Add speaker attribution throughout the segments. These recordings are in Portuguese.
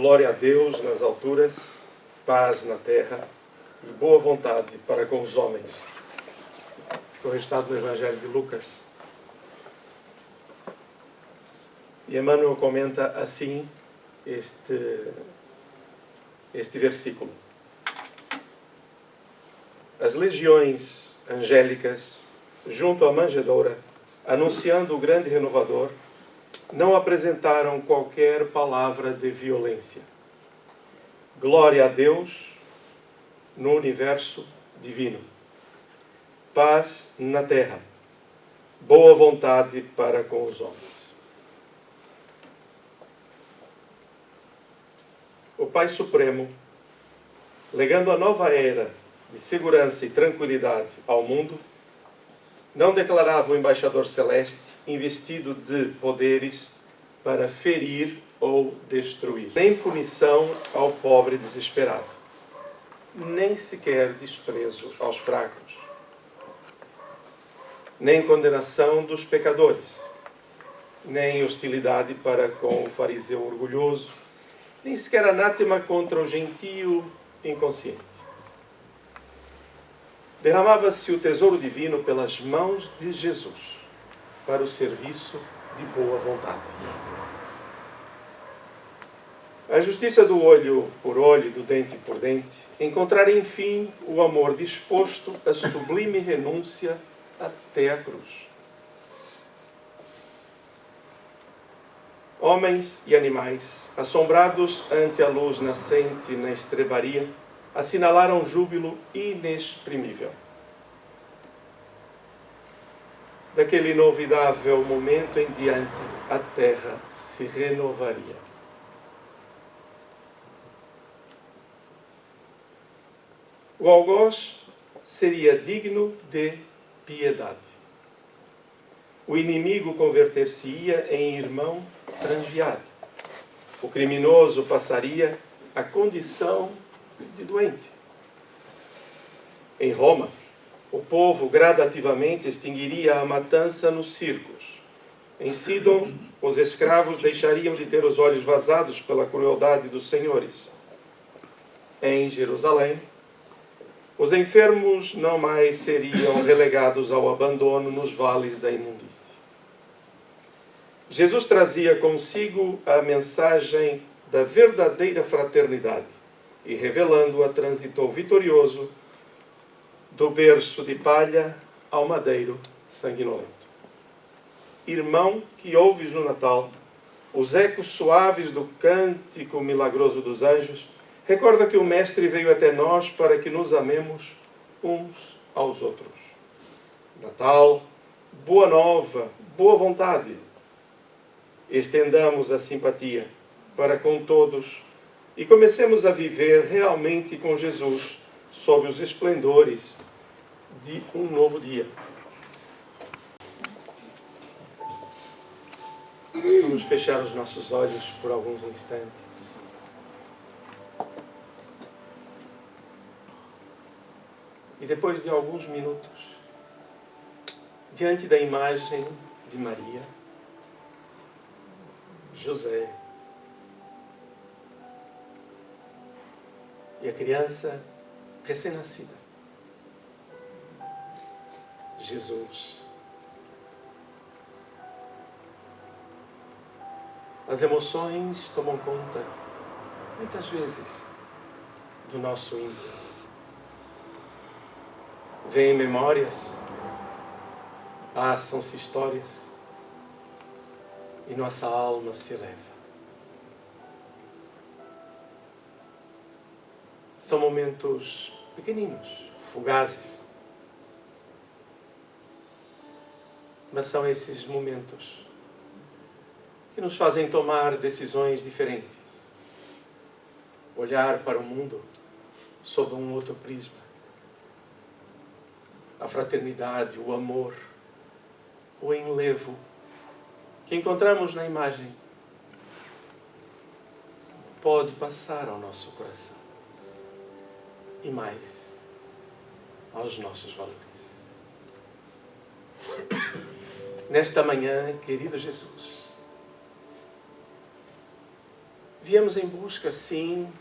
Speaker 1: Glória a Deus nas alturas, paz na terra e boa vontade para com os homens. Ficou registrado no Evangelho de Lucas. E Emmanuel comenta assim este versículo. As legiões angélicas, junto à manjedoura, anunciando o grande renovador, não apresentaram qualquer palavra de violência. Glória a Deus no universo divino. Paz na terra. Boa vontade para com os homens. O Pai Supremo, legando a nova era de segurança e tranquilidade ao mundo, não declarava o embaixador celeste investido de poderes para ferir ou destruir, nem punição ao pobre desesperado, nem sequer desprezo aos fracos, nem condenação dos pecadores, nem hostilidade para com o fariseu orgulhoso, nem sequer anátema contra o gentio inconsciente. Derramava-se o tesouro divino pelas mãos de Jesus para o serviço de boa vontade. A justiça do olho por olho e do dente por dente encontrara, enfim, o amor disposto à sublime renúncia até a cruz. Homens e animais, assombrados ante a luz nascente na estrebaria, assinalaram júbilo inexprimível. Daquele inovidável momento em diante, a terra se renovaria. O algoz seria digno de piedade. O inimigo converter-se-ia em irmão transviado. O criminoso passaria à condição de doente. Em Roma, o povo gradativamente extinguiria a matança nos circos. Em Sidon, os escravos deixariam de ter os olhos vazados pela crueldade dos senhores. Em Jerusalém, os enfermos não mais seriam relegados ao abandono nos vales da imundície. Jesus trazia consigo a mensagem da verdadeira fraternidade e, revelando-a, transitou vitorioso do berço de palha ao madeiro sanguinolento. Irmão que ouves no Natal os ecos suaves do cântico milagroso dos anjos, recorda que o Mestre veio até nós para que nos amemos uns aos outros. Natal, boa nova, boa vontade. Estendamos a simpatia para com todos e comecemos a viver realmente com Jesus sob os esplendores de um novo dia. Vamos fechar os nossos olhos por alguns instantes. E depois de alguns minutos, diante da imagem de Maria, José e a criança recém-nascida, Jesus. As emoções tomam conta, muitas vezes, do nosso íntimo. Vêm memórias, passam-se histórias e nossa alma se eleva. São momentos pequeninos, fugazes. Mas são esses momentos que nos fazem tomar decisões diferentes. Olhar para o mundo sob um outro prisma. A fraternidade, o amor, o enlevo que encontramos na imagem pode passar ao nosso coração e mais aos nossos valores. Nesta manhã, querido Jesus, viemos em busca, sim,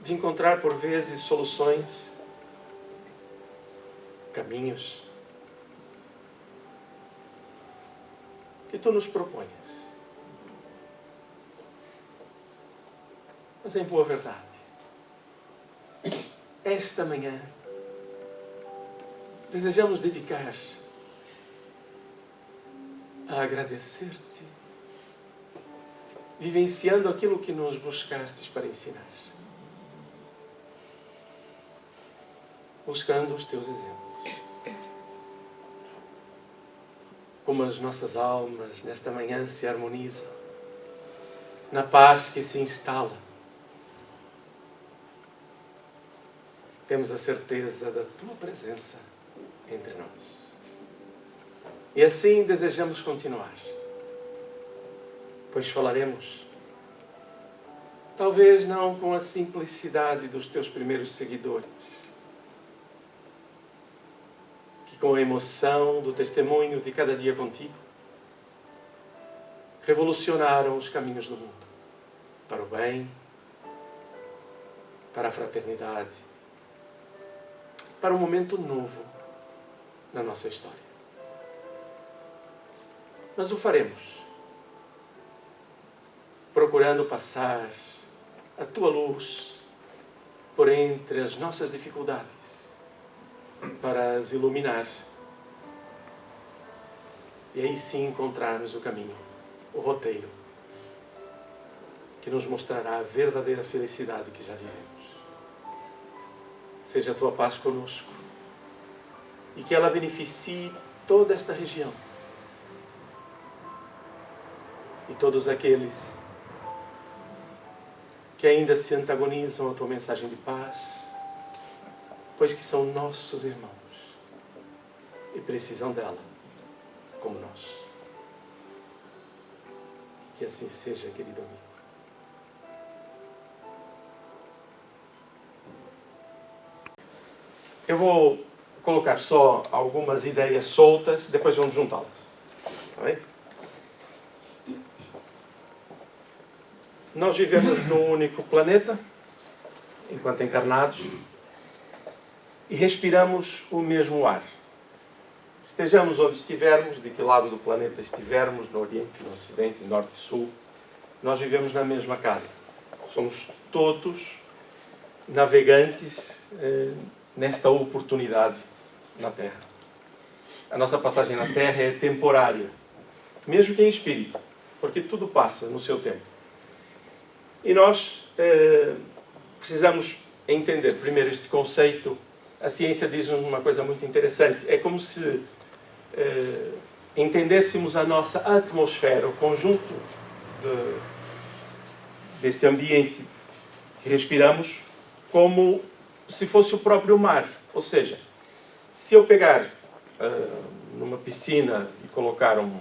Speaker 1: de encontrar por vezes soluções, caminhos que tu nos proponhas. Mas em boa verdade, esta manhã desejamos dedicar a agradecer-te, vivenciando aquilo que nos buscastes para ensinar, buscando os teus exemplos. Como as nossas almas nesta manhã se harmonizam, na paz que se instala, temos a certeza da tua presença entre nós. E assim desejamos continuar, pois falaremos, talvez não com a simplicidade dos teus primeiros seguidores, que com a emoção do testemunho de cada dia contigo, revolucionaram os caminhos do mundo, para o bem, para a fraternidade, para um momento novo na nossa história. Mas o faremos, procurando passar a tua luz por entre as nossas dificuldades, para as iluminar e aí sim encontrarmos o caminho, o roteiro, que nos mostrará a verdadeira felicidade que já vivemos. Seja a tua paz conosco e que ela beneficie toda esta região e todos aqueles que ainda se antagonizam à tua mensagem de paz, pois que são nossos irmãos e precisam dela, como nós. Que assim seja, querido amigo. Eu vou colocar só algumas ideias soltas, depois vamos juntá-las. Tá bem? Nós vivemos num único planeta, enquanto encarnados, e respiramos o mesmo ar. Estejamos onde estivermos, de que lado do planeta estivermos, no Oriente, no Ocidente, Norte e Sul, nós vivemos na mesma casa. Somos todos navegantes nesta oportunidade na Terra. A nossa passagem na Terra é temporária, mesmo que em espírito, porque tudo passa no seu tempo. E nós precisamos entender primeiro este conceito. A ciência diz-nos uma coisa muito interessante. É como se entendêssemos a nossa atmosfera, o conjunto deste ambiente que respiramos, como se fosse o próprio mar. Ou seja, se eu pegar numa piscina e colocar uma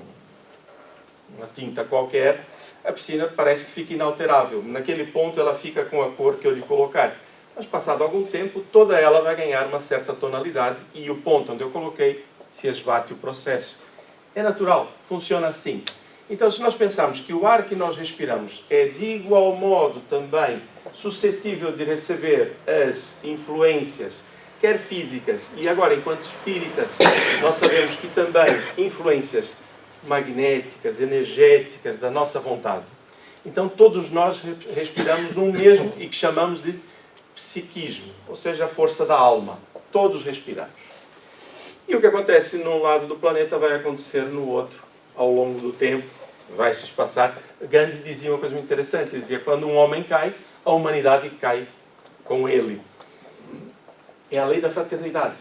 Speaker 1: tinta qualquer, a piscina parece que fica inalterável. Naquele ponto ela fica com a cor que eu lhe colocar. Mas passado algum tempo, toda ela vai ganhar uma certa tonalidade e o ponto onde eu coloquei se esbate o processo. É natural, funciona assim. Então, se nós pensarmos que o ar que nós respiramos é de igual modo também suscetível de receber as influências, quer físicas, e agora, enquanto espíritas, nós sabemos que também influências magnéticas, energéticas da nossa vontade. Então, todos nós respiramos um mesmo e que chamamos de psiquismo, ou seja, a força da alma. Todos respiramos. E o que acontece num lado do planeta vai acontecer no outro, ao longo do tempo, vai se espaçar. Gandhi dizia uma coisa muito interessante, ele dizia, quando um homem cai, a humanidade cai com ele. É a lei da fraternidade,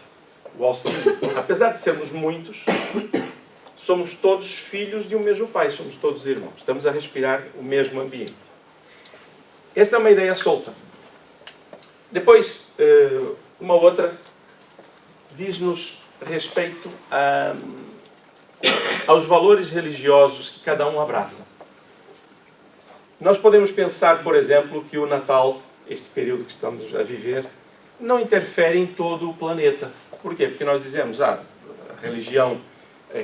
Speaker 1: o auxílio. Apesar de sermos muitos, somos todos filhos de um mesmo pai, somos todos irmãos. Estamos a respirar o mesmo ambiente. Esta é uma ideia solta. Depois, uma outra diz-nos respeito aos valores religiosos que cada um abraça. Nós podemos pensar, por exemplo, que o Natal, este período que estamos a viver, não interfere em todo o planeta. Por quê? Porque nós dizemos, a religião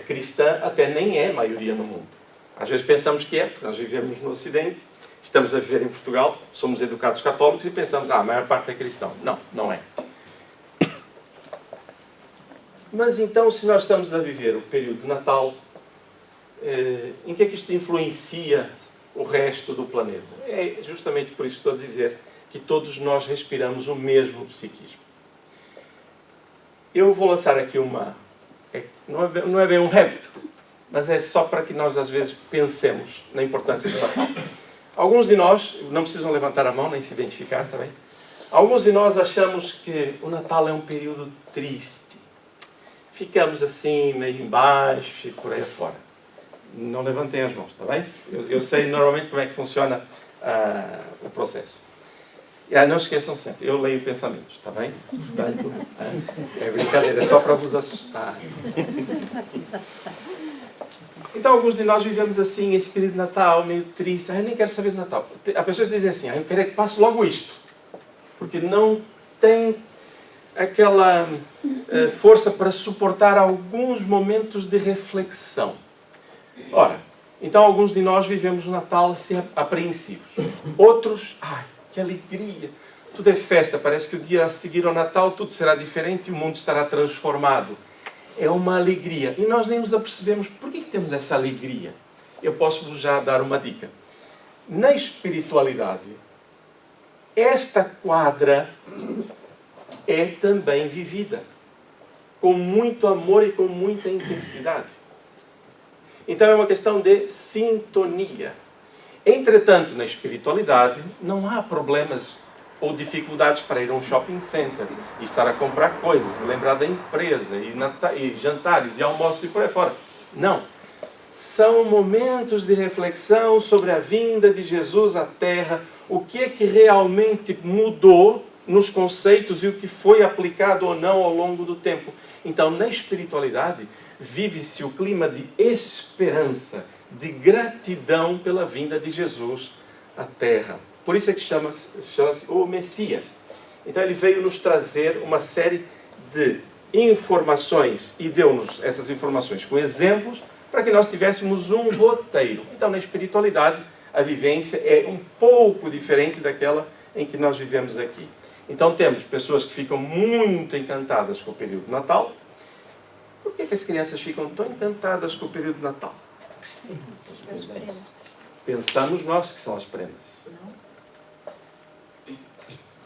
Speaker 1: cristã até nem é maioria no mundo. Às vezes pensamos que é, porque nós vivemos no Ocidente. estamos a viver em Portugal, somos educados católicos e pensamos, a maior parte é cristão. Não, não é. Mas então, se nós estamos a viver o período de Natal, em que é que isto influencia o resto do planeta? É justamente por isso que estou a dizer que todos nós respiramos o mesmo psiquismo. Eu vou lançar aqui não é bem um repto, mas é só para que nós às vezes pensemos na importância do Natal. Alguns de nós, não precisam levantar a mão nem se identificar também, alguns de nós achamos que o Natal é um período triste. Ficamos assim, meio embaixo e por aí afora. Não levantem as mãos, está bem? Eu sei normalmente como é que funciona o processo. Não esqueçam sempre, eu leio pensamentos, está bem? Portanto, é brincadeira, é só para vos assustar. Então, alguns de nós vivemos assim, esse período de Natal, meio triste. Eu nem quero saber de Natal. Há pessoas que dizem assim, eu quero é que passe logo isto. Porque não tem aquela força para suportar alguns momentos de reflexão. Ora, então alguns de nós vivemos o Natal assim apreensivos. Outros, que alegria! Tudo é festa, parece que o dia a seguir ao Natal tudo será diferente e o mundo estará transformado. É uma alegria. E nós nem nos apercebemos por que temos essa alegria. Eu posso já dar uma dica. Na espiritualidade, esta quadra é também vivida com muito amor e com muita intensidade. Então é uma questão de sintonia. Entretanto, na espiritualidade, não há problemas ou dificuldades para ir a um shopping center e estar a comprar coisas, lembrar da empresa, e jantares, e almoços e por aí fora. Não. São momentos de reflexão sobre a vinda de Jesus à Terra, o que é que realmente mudou nos conceitos e o que foi aplicado ou não ao longo do tempo. Então, na espiritualidade, vive-se o clima de esperança, de gratidão pela vinda de Jesus à Terra. Por isso é que chama-se o Messias. Então, ele veio nos trazer uma série de informações e deu-nos essas informações com exemplos para que nós tivéssemos um roteiro. Então, na espiritualidade, a vivência é um pouco diferente daquela em que nós vivemos aqui. Então temos pessoas que ficam muito encantadas com o período de Natal. Por que as crianças ficam tão encantadas com o período de Natal? Pensamos nós que são as prendas.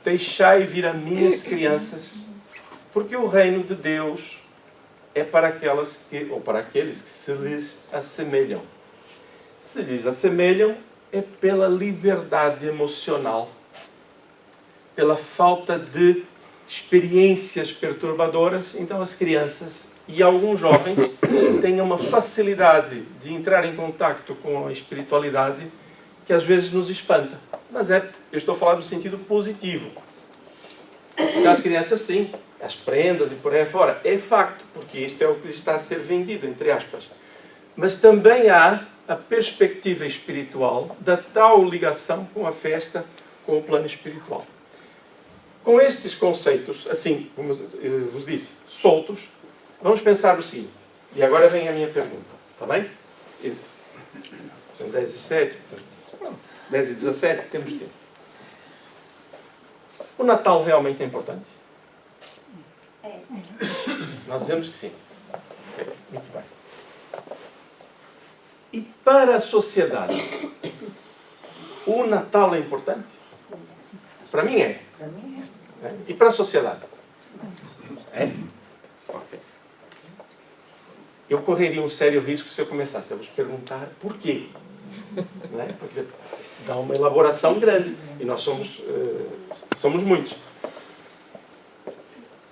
Speaker 1: Deixai vir a minhas crianças, porque o reino de Deus é para aquelas ou para aqueles que se lhes assemelham. Se lhes assemelham é pela liberdade emocional, pela falta de experiências perturbadoras. Então as crianças e alguns jovens têm uma facilidade de entrar em contacto com a espiritualidade que às vezes nos espanta. Mas eu estou a falar no sentido positivo. Então as crianças sim, as prendas e por aí fora, é facto, porque isto é o que está a ser vendido, entre aspas. Mas também há a perspectiva espiritual da tal ligação com a festa, com o plano espiritual. Com estes conceitos, assim, como eu vos disse, soltos, vamos pensar o seguinte. E agora vem a minha pergunta, está bem? São 10 e 7, 10 e 17, temos tempo. O Natal realmente é importante? É. Nós dizemos que sim. Muito bem. E para a sociedade, o Natal é importante? Para mim é. E para a sociedade? É? Ok. Eu correria um sério risco se eu começasse a vos perguntar por quê. Não é? Porque dá uma elaboração grande. E nós somos muitos.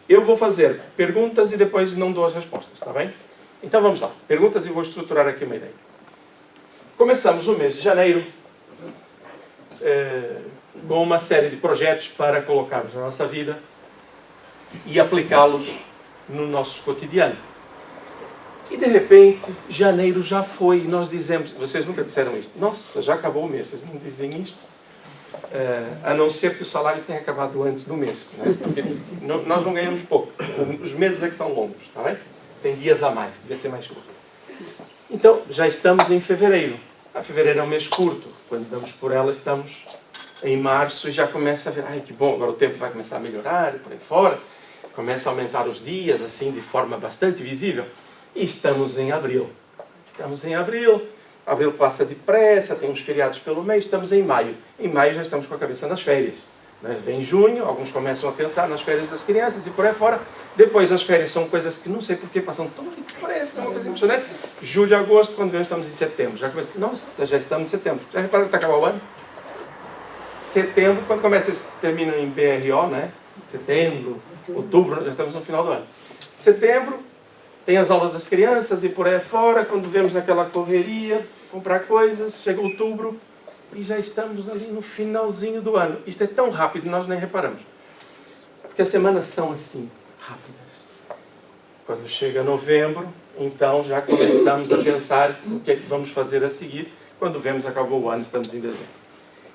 Speaker 1: Eu vou fazer perguntas e depois não dou as respostas, está bem? Então vamos lá. Perguntas e vou estruturar aqui uma ideia. Começamos o mês de janeiro com uma série de projetos para colocarmos na nossa vida e aplicá-los no nosso cotidiano. E de repente, janeiro já foi e nós dizemos, vocês nunca disseram isto, nossa, já acabou o mês, vocês não dizem isto? A não ser que o salário tenha acabado antes do mês, não é? Porque nós não ganhamos pouco, os meses é que são longos, está bem? Tem dias a mais, devia ser mais curto. Então, já estamos em fevereiro. Fevereiro é um mês curto. Quando damos por ela, estamos em março e já começa a ver, ai que bom, agora o tempo vai começar a melhorar e por aí fora. Começa a aumentar os dias, assim, de forma bastante visível. E estamos em abril. Estamos em abril. Abril passa depressa, tem uns feriados pelo meio, estamos em maio. Em maio já estamos com a cabeça nas férias. Vem junho, alguns começam a pensar nas férias das crianças e por aí fora. Depois as férias são coisas que não sei por que passam tão depressa, é uma coisa impressionante. Julho, agosto, quando vem estamos em setembro. Já começa, nossa, já estamos em setembro. Já repararam que está acabando o ano? Setembro, quando começa, termina em BRO, né? Setembro, outubro, já estamos no final do ano. Setembro, tem as aulas das crianças e por aí fora, quando vemos naquela correria, comprar coisas, chega outubro e já estamos ali no finalzinho do ano. Isto é tão rápido, nós nem reparamos. Porque as semanas são assim, rápidas. Quando chega novembro, então já começamos a pensar o que é que vamos fazer a seguir. Quando vemos, acabou o ano, estamos em dezembro.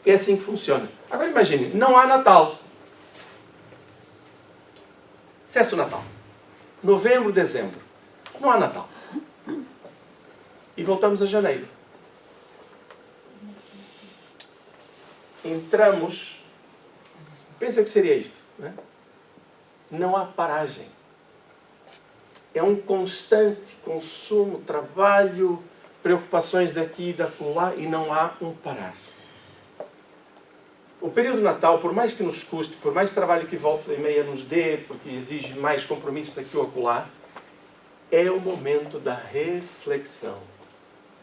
Speaker 1: É assim que funciona. Agora imagine, não há Natal. Cessa o Natal. Novembro, dezembro. Não há Natal. E voltamos a janeiro. Entramos... Pensa o que seria isto, né? Não há paragem. É um constante consumo, trabalho, preocupações daqui e dacolá, e não há um parar. O período Natal, por mais que nos custe, por mais trabalho que volta e meia nos dê, porque exige mais compromissos aqui ou acolá, é o momento da reflexão.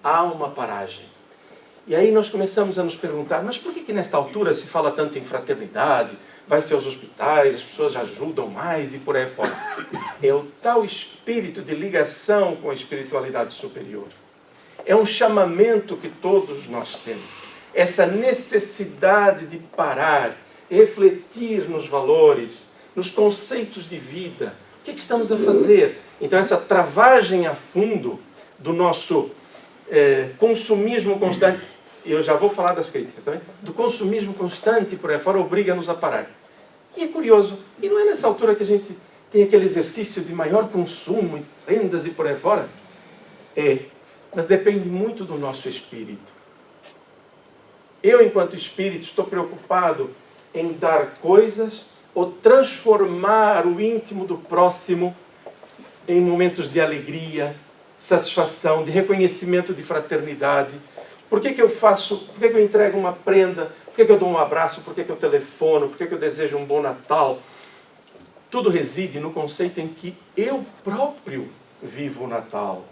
Speaker 1: Há uma paragem. E aí nós começamos a nos perguntar, mas por que nesta altura se fala tanto em fraternidade? Vai-se aos hospitais, as pessoas ajudam mais e por aí fora. É o tal espírito de ligação com a espiritualidade superior. É um chamamento que todos nós temos. Essa necessidade de parar, refletir nos valores, nos conceitos de vida. O que é que estamos a fazer? Então essa travagem a fundo do nosso consumismo constante, eu já vou falar das críticas, tá bem? Do consumismo constante por aí fora, obriga-nos a parar. E é curioso, e não é nessa altura que a gente tem aquele exercício de maior consumo, e prendas e por aí fora? É, mas depende muito do nosso espírito. Eu, enquanto espírito, estou preocupado em dar coisas ou transformar o íntimo do próximo em momentos de alegria, de satisfação, de reconhecimento, de fraternidade. Por que eu faço, por que eu entrego uma prenda, por que eu dou um abraço, por que eu telefono, por que eu desejo um bom Natal? Tudo reside no conceito em que eu próprio vivo o Natal.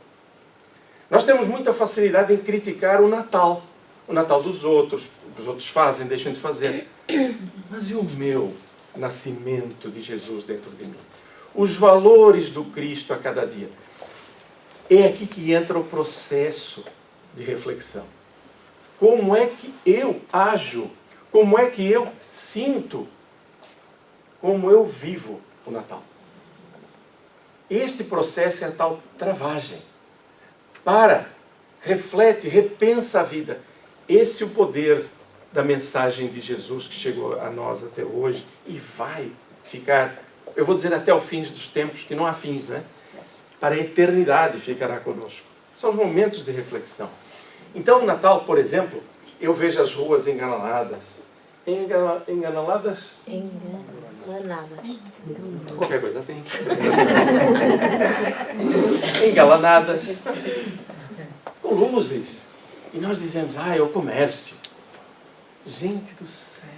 Speaker 1: Nós temos muita facilidade em criticar o Natal dos outros, o que os outros fazem, deixam de fazer. Mas e o meu nascimento de Jesus dentro de mim? Os valores do Cristo a cada dia. É aqui que entra o processo de reflexão. Como é que eu ajo? Como é que eu sinto? Como eu vivo o Natal? Este processo é a tal travagem. Para, reflete, repensa a vida. Esse é o poder da mensagem de Jesus que chegou a nós até hoje e vai ficar, eu vou dizer até o fim dos tempos, que não há fins, né? Para a eternidade ficará conosco. São os momentos de reflexão. Então, no Natal, por exemplo, eu vejo as ruas engalanadas. Engalanadas?
Speaker 2: Enganadas.
Speaker 1: Qualquer coisa assim. Engalanadas. Com luzes. E nós dizemos, é o comércio. Gente do céu.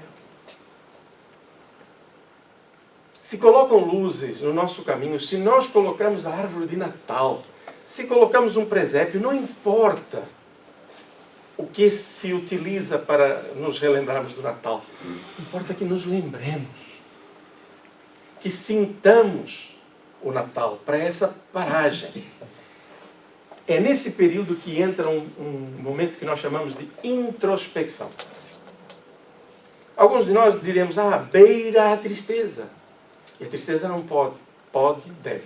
Speaker 1: Se colocam luzes no nosso caminho, se nós colocamos a árvore de Natal, se colocamos um presépio, não importa o que se utiliza para nos relembrarmos do Natal. Importa que nos lembremos. Que sintamos o Natal para essa paragem. É nesse período que entra um momento que nós chamamos de introspecção. Alguns de nós diremos, beira a tristeza. E a tristeza não pode. Pode, deve.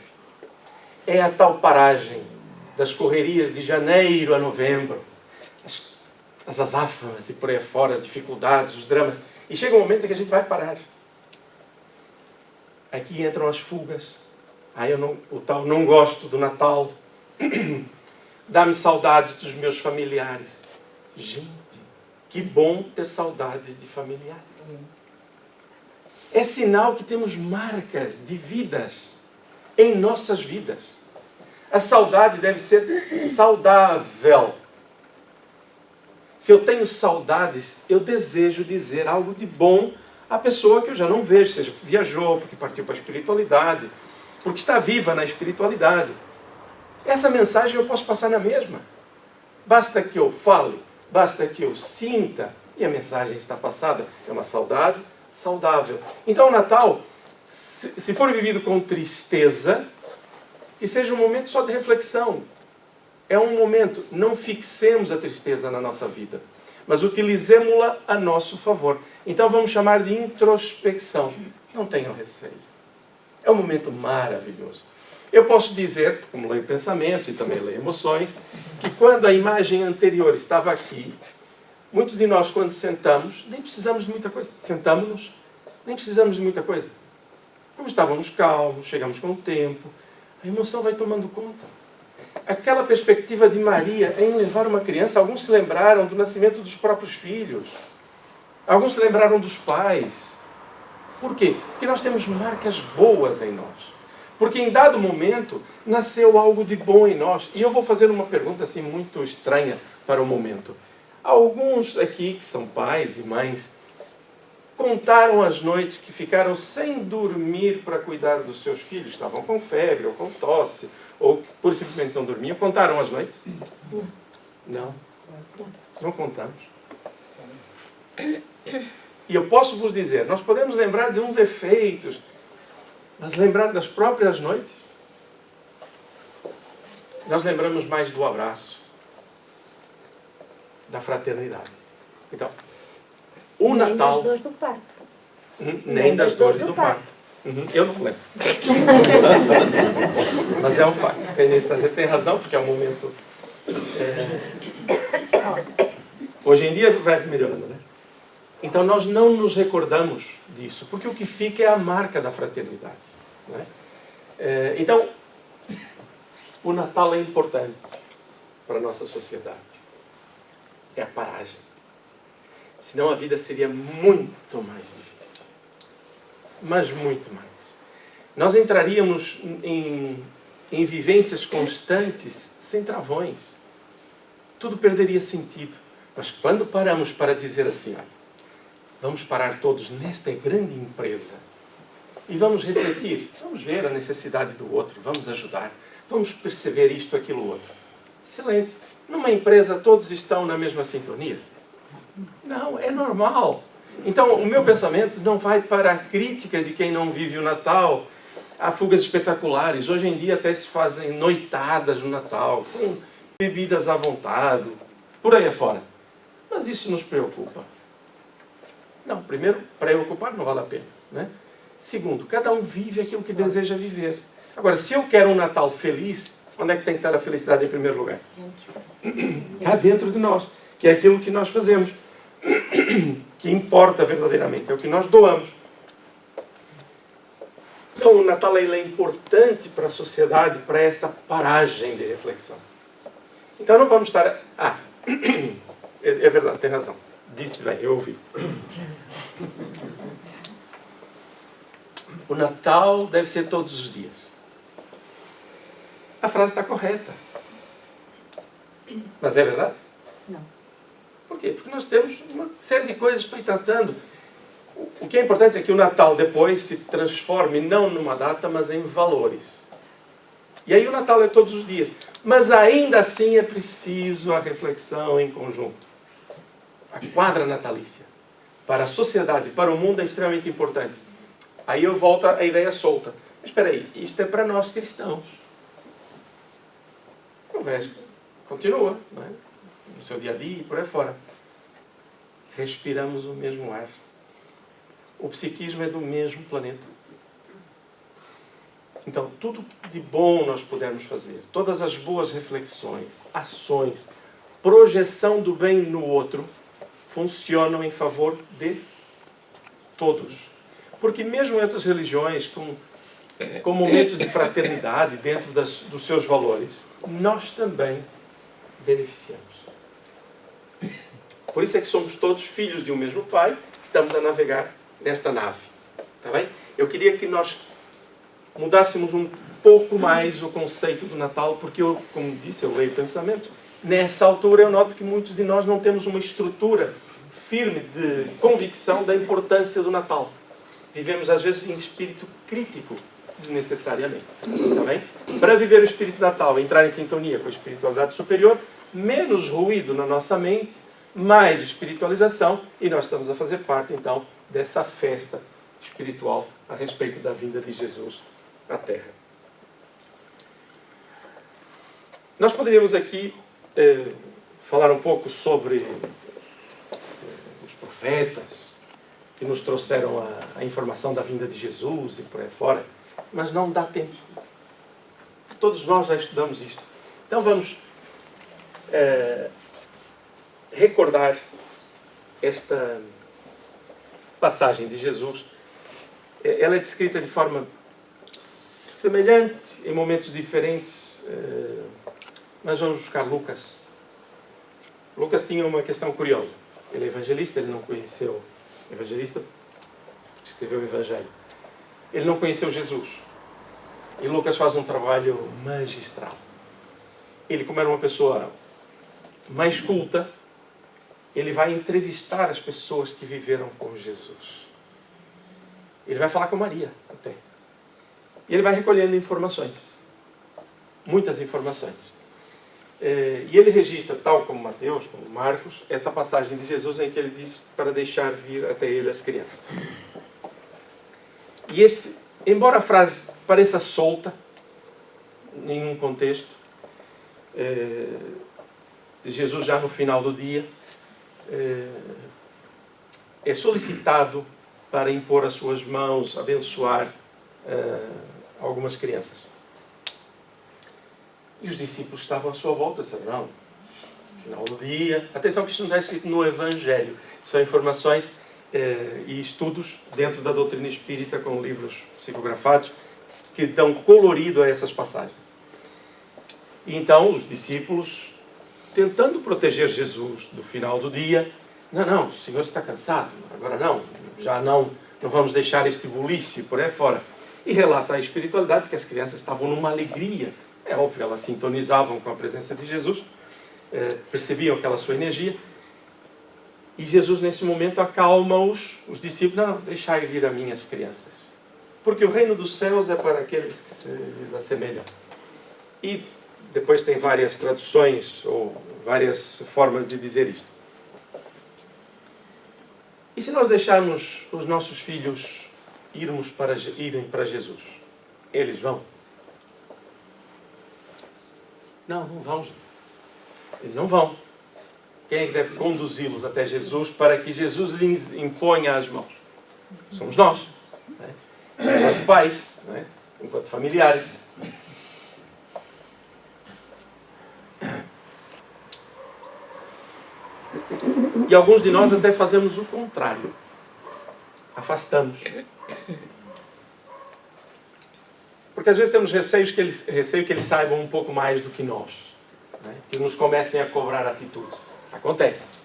Speaker 1: É a tal paragem das correrias de janeiro a novembro. As azáfamas e por aí fora, as dificuldades, os dramas. E chega um momento em que a gente vai parar. Aqui entram as fugas. O tal não gosto do Natal. Dá-me saudades dos meus familiares. Gente, Que bom ter saudades de familiares. É sinal que temos marcas de vidas em nossas vidas. A saudade deve ser saudável. Se eu tenho saudades, eu desejo dizer algo de bom à pessoa que eu já não vejo, seja porque viajou, porque partiu para a espiritualidade, porque está viva na espiritualidade. Essa mensagem eu posso passar na mesma. Basta que eu fale, basta que eu sinta, e a mensagem está passada. É uma saudade saudável. Então o Natal, se for vivido com tristeza, que seja um momento só de reflexão. É um momento, não fixemos a tristeza na nossa vida, mas utilizemos-la a nosso favor. Então vamos chamar de introspecção. Não tenham receio. É um momento maravilhoso. Eu posso dizer, como leio pensamentos e também leio emoções, que quando a imagem anterior estava aqui, muitos de nós, quando sentamos, nem precisamos de muita coisa. Sentamos-nos, nem precisamos de muita coisa. Como estávamos calmos, chegamos com o tempo, a emoção vai tomando conta. Aquela perspectiva de Maria em levar uma criança, alguns se lembraram do nascimento dos próprios filhos. Alguns se lembraram dos pais. Por quê? Porque nós temos marcas boas em nós. Porque em dado momento, nasceu algo de bom em nós. E eu vou fazer uma pergunta assim muito estranha para o momento. Alguns aqui, que são pais e mães, contaram as noites que ficaram sem dormir para cuidar dos seus filhos. Estavam com febre, ou com tosse, ou por simplesmente não dormiam. Contaram as noites? Não. Não contamos. E eu posso vos dizer, nós podemos lembrar de uns efeitos, mas lembrar das próprias noites? Nós lembramos mais do abraço, da fraternidade. Então, o Natal...
Speaker 2: Nem das dores do parto.
Speaker 1: Nem das dores do parto. Eu não lembro. Mas é um facto. O que a Inês está dizendo tem razão, porque é um momento... Hoje em dia vai melhorando, né? Então nós não nos recordamos disso, porque o que fica é a marca da fraternidade. Né? Então, o Natal é importante para a nossa sociedade. É a paragem. Senão a vida seria muito mais difícil. Mas muito mais. Nós entraríamos em vivências constantes, sem travões. Tudo perderia sentido. Mas quando paramos para dizer assim, olha, vamos parar todos nesta grande empresa e vamos refletir, vamos ver a necessidade do outro, vamos ajudar, vamos perceber isto, aquilo, outro. Excelente. Numa empresa todos estão na mesma sintonia? Não, é normal. Então o meu pensamento não vai para a crítica de quem não vive o Natal. Há fugas espetaculares. Hoje em dia até se fazem noitadas no Natal, com bebidas à vontade, por aí afora. Mas isso nos preocupa. Não, primeiro, preocupar não vale a pena. Né? Segundo, cada um vive aquilo que deseja viver. Agora, se eu quero um Natal feliz, onde é que tem que estar a felicidade em primeiro lugar? Cá dentro de nós, que é aquilo que nós fazemos, que importa verdadeiramente, é o que nós doamos. Então, o Natal ele é importante para a sociedade, para essa paragem de reflexão. Então, não vamos estar... é verdade, tem razão. Disse bem, eu ouvi. O Natal deve ser todos os dias. A frase está correta. Mas é verdade?
Speaker 2: Não.
Speaker 1: Por quê? Porque nós temos uma série de coisas para ir tratando. O que é importante é que o Natal depois se transforme não numa data, mas em valores. E aí o Natal é todos os dias. Mas ainda assim é preciso a reflexão em conjunto. A quadra natalícia. Para a sociedade, para o mundo é extremamente importante. Aí eu volto à ideia solta. Mas espera aí, isto é para nós cristãos. O resto continua, não é? No seu dia a dia e por aí fora. Respiramos o mesmo ar. O psiquismo é do mesmo planeta. Então, tudo de bom nós pudermos fazer, todas as boas reflexões, ações, projeção do bem no outro, funcionam em favor de todos. Porque mesmo em outras religiões, com momentos de fraternidade dentro dos seus valores, nós também beneficiamos. Por isso é que somos todos filhos de um mesmo Pai, estamos a navegar nesta nave. Está bem? Eu queria que nós mudássemos um pouco mais o conceito do Natal, porque eu, como disse, eu leio pensamento. Nessa altura eu noto que muitos de nós não temos uma estrutura firme de convicção da importância do Natal. Vivemos às vezes em espírito crítico, desnecessariamente. Está bem? Para viver o espírito Natal, entrar em sintonia com a espiritualidade superior, menos ruído na nossa mente, mais espiritualização, e nós estamos a fazer parte, então, dessa festa espiritual a respeito da vinda de Jesus à Terra. Nós poderíamos aqui falar um pouco sobre os profetas que nos trouxeram a informação da vinda de Jesus e por aí fora, mas não dá tempo. Todos nós já estudamos isto. Então vamos recordar esta passagem de Jesus. Ela é descrita de forma semelhante, em momentos diferentes, mas vamos buscar Lucas. Lucas tinha uma questão curiosa. Ele é evangelista, ele não conheceu... Evangelista, escreveu o Evangelho. Ele não conheceu Jesus. E Lucas faz um trabalho magistral. Ele, como era uma pessoa mais culta, ele vai entrevistar as pessoas que viveram com Jesus. Ele vai falar com Maria, até. E ele vai recolhendo informações. Muitas informações. E ele registra, tal como Mateus, como Marcos, esta passagem de Jesus em que ele diz para deixar vir até ele as crianças. E embora a frase pareça solta, em nenhum contexto, Jesus já no final do dia é solicitado para impor as suas mãos, abençoar algumas crianças. E os discípulos estavam à sua volta, disseram, não, no final do dia... Atenção que isto não está escrito no Evangelho. São informações e estudos dentro da doutrina espírita com livros psicografados que dão colorido a essas passagens. E então os discípulos, tentando proteger Jesus do final do dia, não, o Senhor está cansado, agora já não vamos deixar este bulício por aí fora. E relata a espiritualidade que as crianças estavam numa alegria. É óbvio, elas sintonizavam com a presença de Jesus, percebiam aquela sua energia. E Jesus, nesse momento, acalma os discípulos. Não, deixai vir a minhas crianças. Porque o reino dos céus é para aqueles que se lhes assemelham. E depois tem várias traduções, ou várias formas de dizer isto. E se nós deixarmos os nossos filhos irem para Jesus? Eles vão? Não vão. Eles não vão. Quem é que deve conduzi-los até Jesus para que Jesus lhes imponha as mãos? Somos nós. Não é? Enquanto pais, não é? Enquanto familiares. E alguns de nós até fazemos o contrário. Afastamos. Porque às vezes temos receio que eles saibam um pouco mais do que nós. Né? Que nos comecem a cobrar atitudes. Acontece.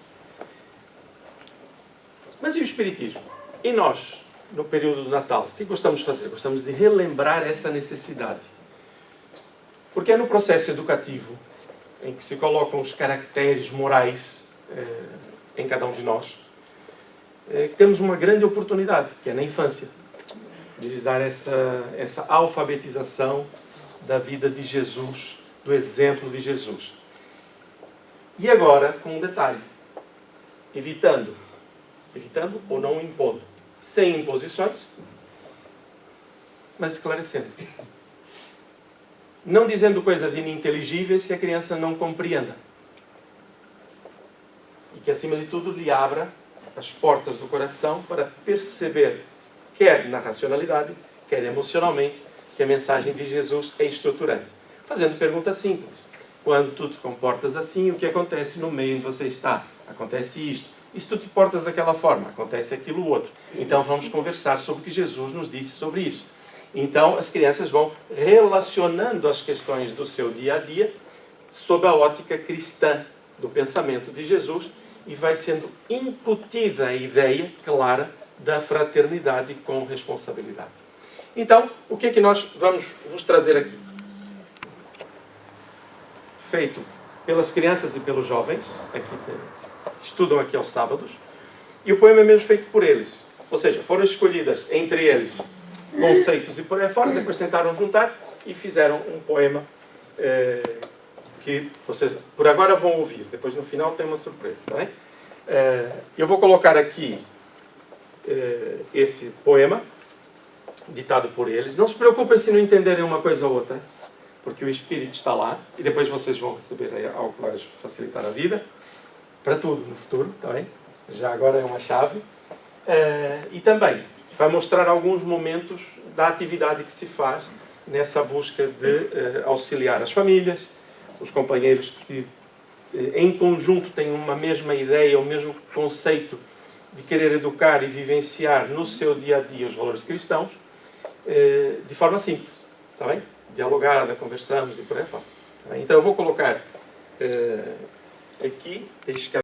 Speaker 1: Mas e o Espiritismo? E nós, no período do Natal, o que gostamos de fazer? Gostamos de relembrar essa necessidade. Porque é no processo educativo em que se colocam os caracteres morais em cada um de nós que temos uma grande oportunidade, que é na infância, de lhes dar essa alfabetização da vida de Jesus, do exemplo de Jesus. E agora, com um detalhe, evitando ou não impondo, sem imposições, mas esclarecendo. Não dizendo coisas ininteligíveis que a criança não compreenda. E que, acima de tudo, lhe abra as portas do coração para perceber, quer na racionalidade, quer emocionalmente, que a mensagem de Jesus é estruturante. Fazendo perguntas simples. Quando tu te comportas assim, o que acontece no meio em que você está? Acontece isto. E se tu te portas daquela forma? Acontece aquilo outro. Então vamos conversar sobre o que Jesus nos disse sobre isso. Então as crianças vão relacionando as questões do seu dia a dia sob a ótica cristã do pensamento de Jesus. e vai sendo incutida a ideia clara da fraternidade com responsabilidade. Então, o que é que nós vamos vos trazer aqui? Feito pelas crianças e pelos jovens, estudam aqui aos sábados, e o poema é mesmo feito por eles. Ou seja, foram escolhidas entre eles conceitos e por aí fora, depois tentaram juntar e fizeram um poema que vocês por agora vão ouvir. Depois no final tem uma surpresa, não é? Eu vou colocar aqui esse poema, ditado por eles. Não se preocupem se não entenderem uma coisa ou outra, porque o Espírito está lá e depois vocês vão receber algo que vai facilitar a vida, para tudo no futuro, está bem? Já agora é uma chave. E também vai mostrar alguns momentos da atividade que se faz nessa busca de auxiliar as famílias, os companheiros que em conjunto têm uma mesma ideia, o mesmo conceito de querer educar e vivenciar no seu dia a dia os valores cristãos, de forma simples, está bem? Dialogada, conversamos e por aí fora. Tá bem? Então eu vou colocar aqui, deixa eu...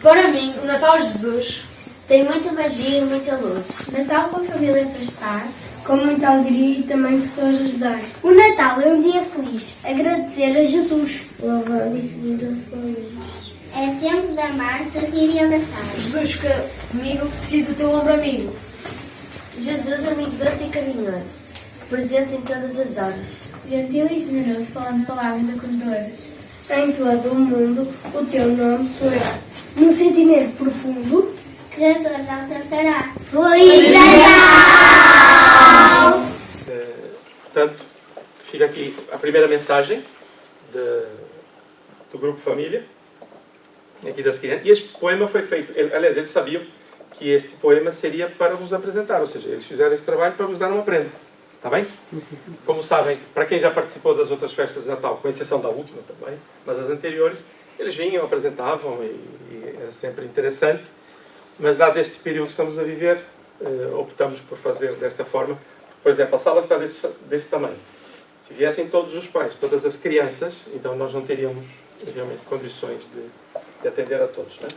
Speaker 3: Para mim, o Natal de Jesus
Speaker 2: tem muita magia e muita luz.
Speaker 4: Natal com a família para estar, com muita alegria e também pessoas a ajudar.
Speaker 5: O Natal é um dia feliz, agradecer a Jesus.
Speaker 4: Louvar e seguir a sua luz.
Speaker 5: É tempo de amar, sorrir e abraçar.
Speaker 3: Jesus, comigo preciso do teu ombro amigo.
Speaker 2: Jesus, amigo doce e carinhoso, presente em todas as horas.
Speaker 4: Gentil e generoso, falando palavras acolhedoras. Em todo o mundo o teu nome soará.
Speaker 5: Num sentimento profundo,
Speaker 2: Que a todos alcançará.
Speaker 5: Feliz Natal!
Speaker 1: Portanto, fica aqui a primeira mensagem do Grupo Família, aqui das crianças. E este poema foi feito, aliás, eles sabiam que este poema seria para vos apresentar, ou seja, eles fizeram esse trabalho para vos dar uma prenda. Está bem? Como sabem, para quem já participou das outras festas de Natal, com exceção da última também, mas as anteriores, eles vinham, apresentavam e era sempre interessante. Mas dado este período que estamos a viver, optamos por fazer desta forma. Por exemplo, a sala está desse tamanho. Se viessem todos os pais, todas as crianças, então nós não teríamos realmente condições de atender a todos, não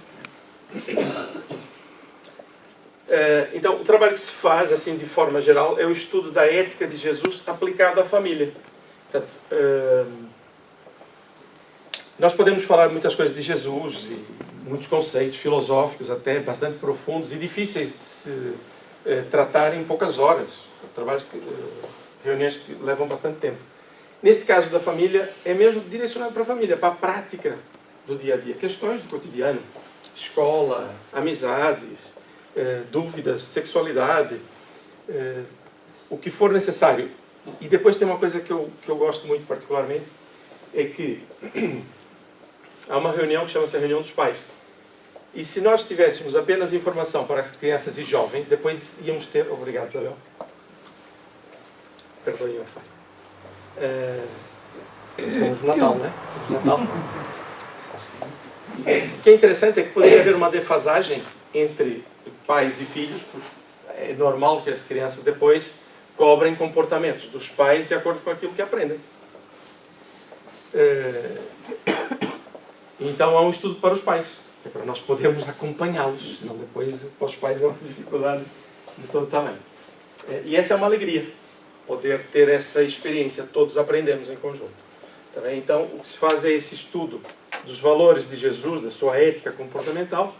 Speaker 1: é? Então, o trabalho que se faz, assim, de forma geral, é o estudo da ética de Jesus aplicado à família. Portanto, nós podemos falar muitas coisas de Jesus, e muitos conceitos filosóficos até bastante profundos e difíceis de se tratar em poucas horas. Reuniões que levam bastante tempo. Neste caso da família, é mesmo direcionado para a família, para a prática do dia a dia. Questões do cotidiano, escola, amizades, dúvidas, sexualidade, o que for necessário. E depois tem uma coisa que eu gosto muito particularmente, é que há uma reunião que chama-se a reunião dos pais. E se nós tivéssemos apenas informação para as crianças e jovens, depois íamos ter... Obrigado, Isabel. Perdoem a falha. Natal, não é? Natal. O que é interessante é que poderia haver uma defasagem entre pais e filhos, porque é normal que as crianças depois cobrem comportamentos dos pais de acordo com aquilo que aprendem. Então há um estudo para os pais, é para nós podermos acompanhá-los, não depois para os pais é uma dificuldade de todo tamanho. E essa é uma alegria, poder ter essa experiência, todos aprendemos em conjunto. Tá bem? Então o que se faz é esse estudo dos valores de Jesus, da sua ética comportamental,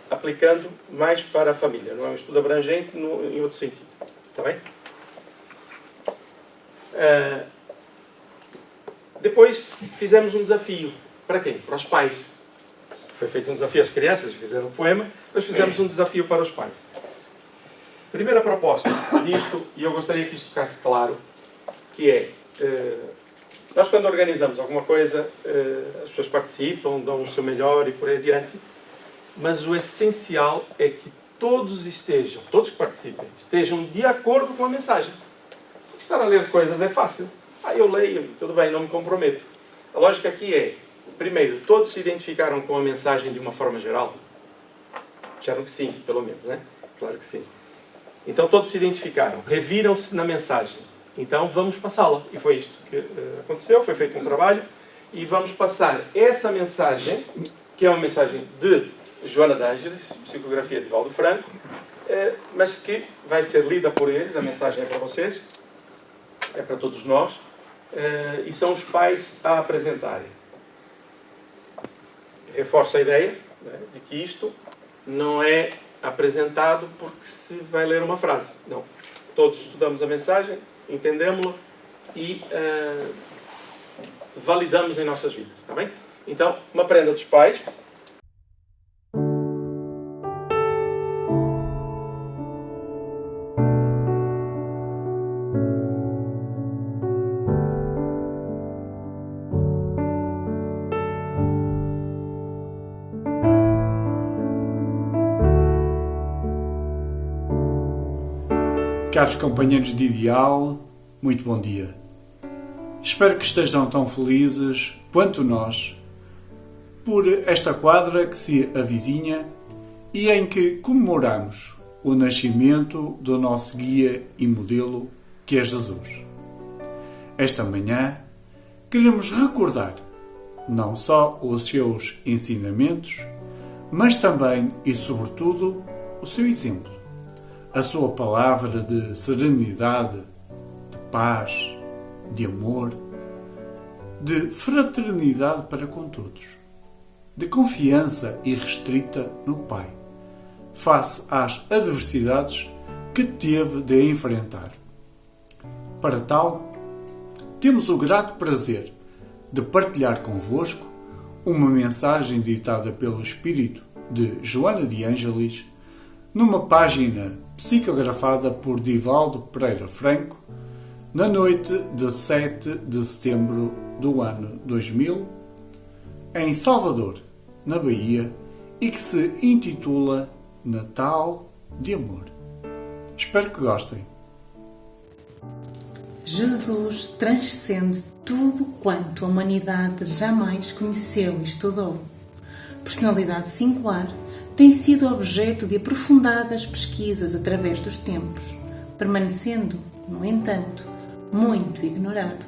Speaker 1: aplicando mais para a família. Não é um estudo abrangente em outro sentido. Está bem? Depois fizemos um desafio. Para quem? Para os pais. Foi feito um desafio às crianças, fizeram um poema, mas fizemos um desafio para os pais. Primeira proposta disto, e eu gostaria que isto ficasse claro, que é, nós quando organizamos alguma coisa, as pessoas participam, dão o seu melhor e por aí adiante, mas o essencial é que todos que participem, estejam de acordo com a mensagem. Estar a ler coisas é fácil. Eu leio, tudo bem, não me comprometo. A lógica aqui é, primeiro, todos se identificaram com a mensagem de uma forma geral? Disseram que sim, pelo menos, né? Claro que sim. Então todos se identificaram, reviram-se na mensagem. Então vamos passá-la. E foi isto que aconteceu, foi feito um trabalho, e vamos passar essa mensagem, que é uma mensagem de Joana de Ângeles, psicografia de Valdo Franco, mas que vai ser lida por eles, a mensagem é para vocês, é para todos nós, e são os pais a apresentarem. Reforço a ideia, né, de que isto não é apresentado porque se vai ler uma frase. Não. Todos estudamos a mensagem, entendemos-la e validamos em nossas vidas. Está bem? Então, uma prenda dos pais.
Speaker 6: Caros companheiros de Ideal, muito bom dia. Espero que estejam tão felizes quanto nós por esta quadra que se avizinha e em que comemoramos o nascimento do nosso guia e modelo, que é Jesus. Esta manhã queremos recordar não só os seus ensinamentos, mas também e sobretudo o seu exemplo. A sua palavra de serenidade, de paz, de amor, de fraternidade para com todos, de confiança irrestrita no Pai, face às adversidades que teve de enfrentar. Para tal, temos o grato prazer de partilhar convosco uma mensagem ditada pelo Espírito de Joana de Ângelis numa página psicografada por Divaldo Pereira Franco na noite de 7 de setembro do ano 2000, em Salvador, na Bahia, e que se intitula Natal de Amor. Espero que gostem.
Speaker 7: Jesus transcende tudo quanto a humanidade jamais conheceu e estudou. Personalidade singular, tem sido objeto de aprofundadas pesquisas através dos tempos, permanecendo, no entanto, muito ignorado.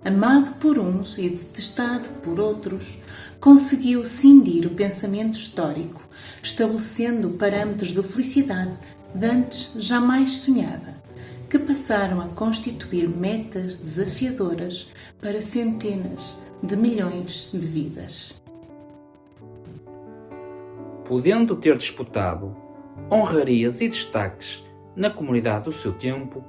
Speaker 7: Amado por uns e detestado por outros, conseguiu cindir o pensamento histórico, estabelecendo parâmetros de felicidade de antes jamais sonhada, que passaram a constituir metas desafiadoras para centenas de milhões de vidas.
Speaker 8: Podendo ter disputado honrarias e destaques na comunidade do seu tempo,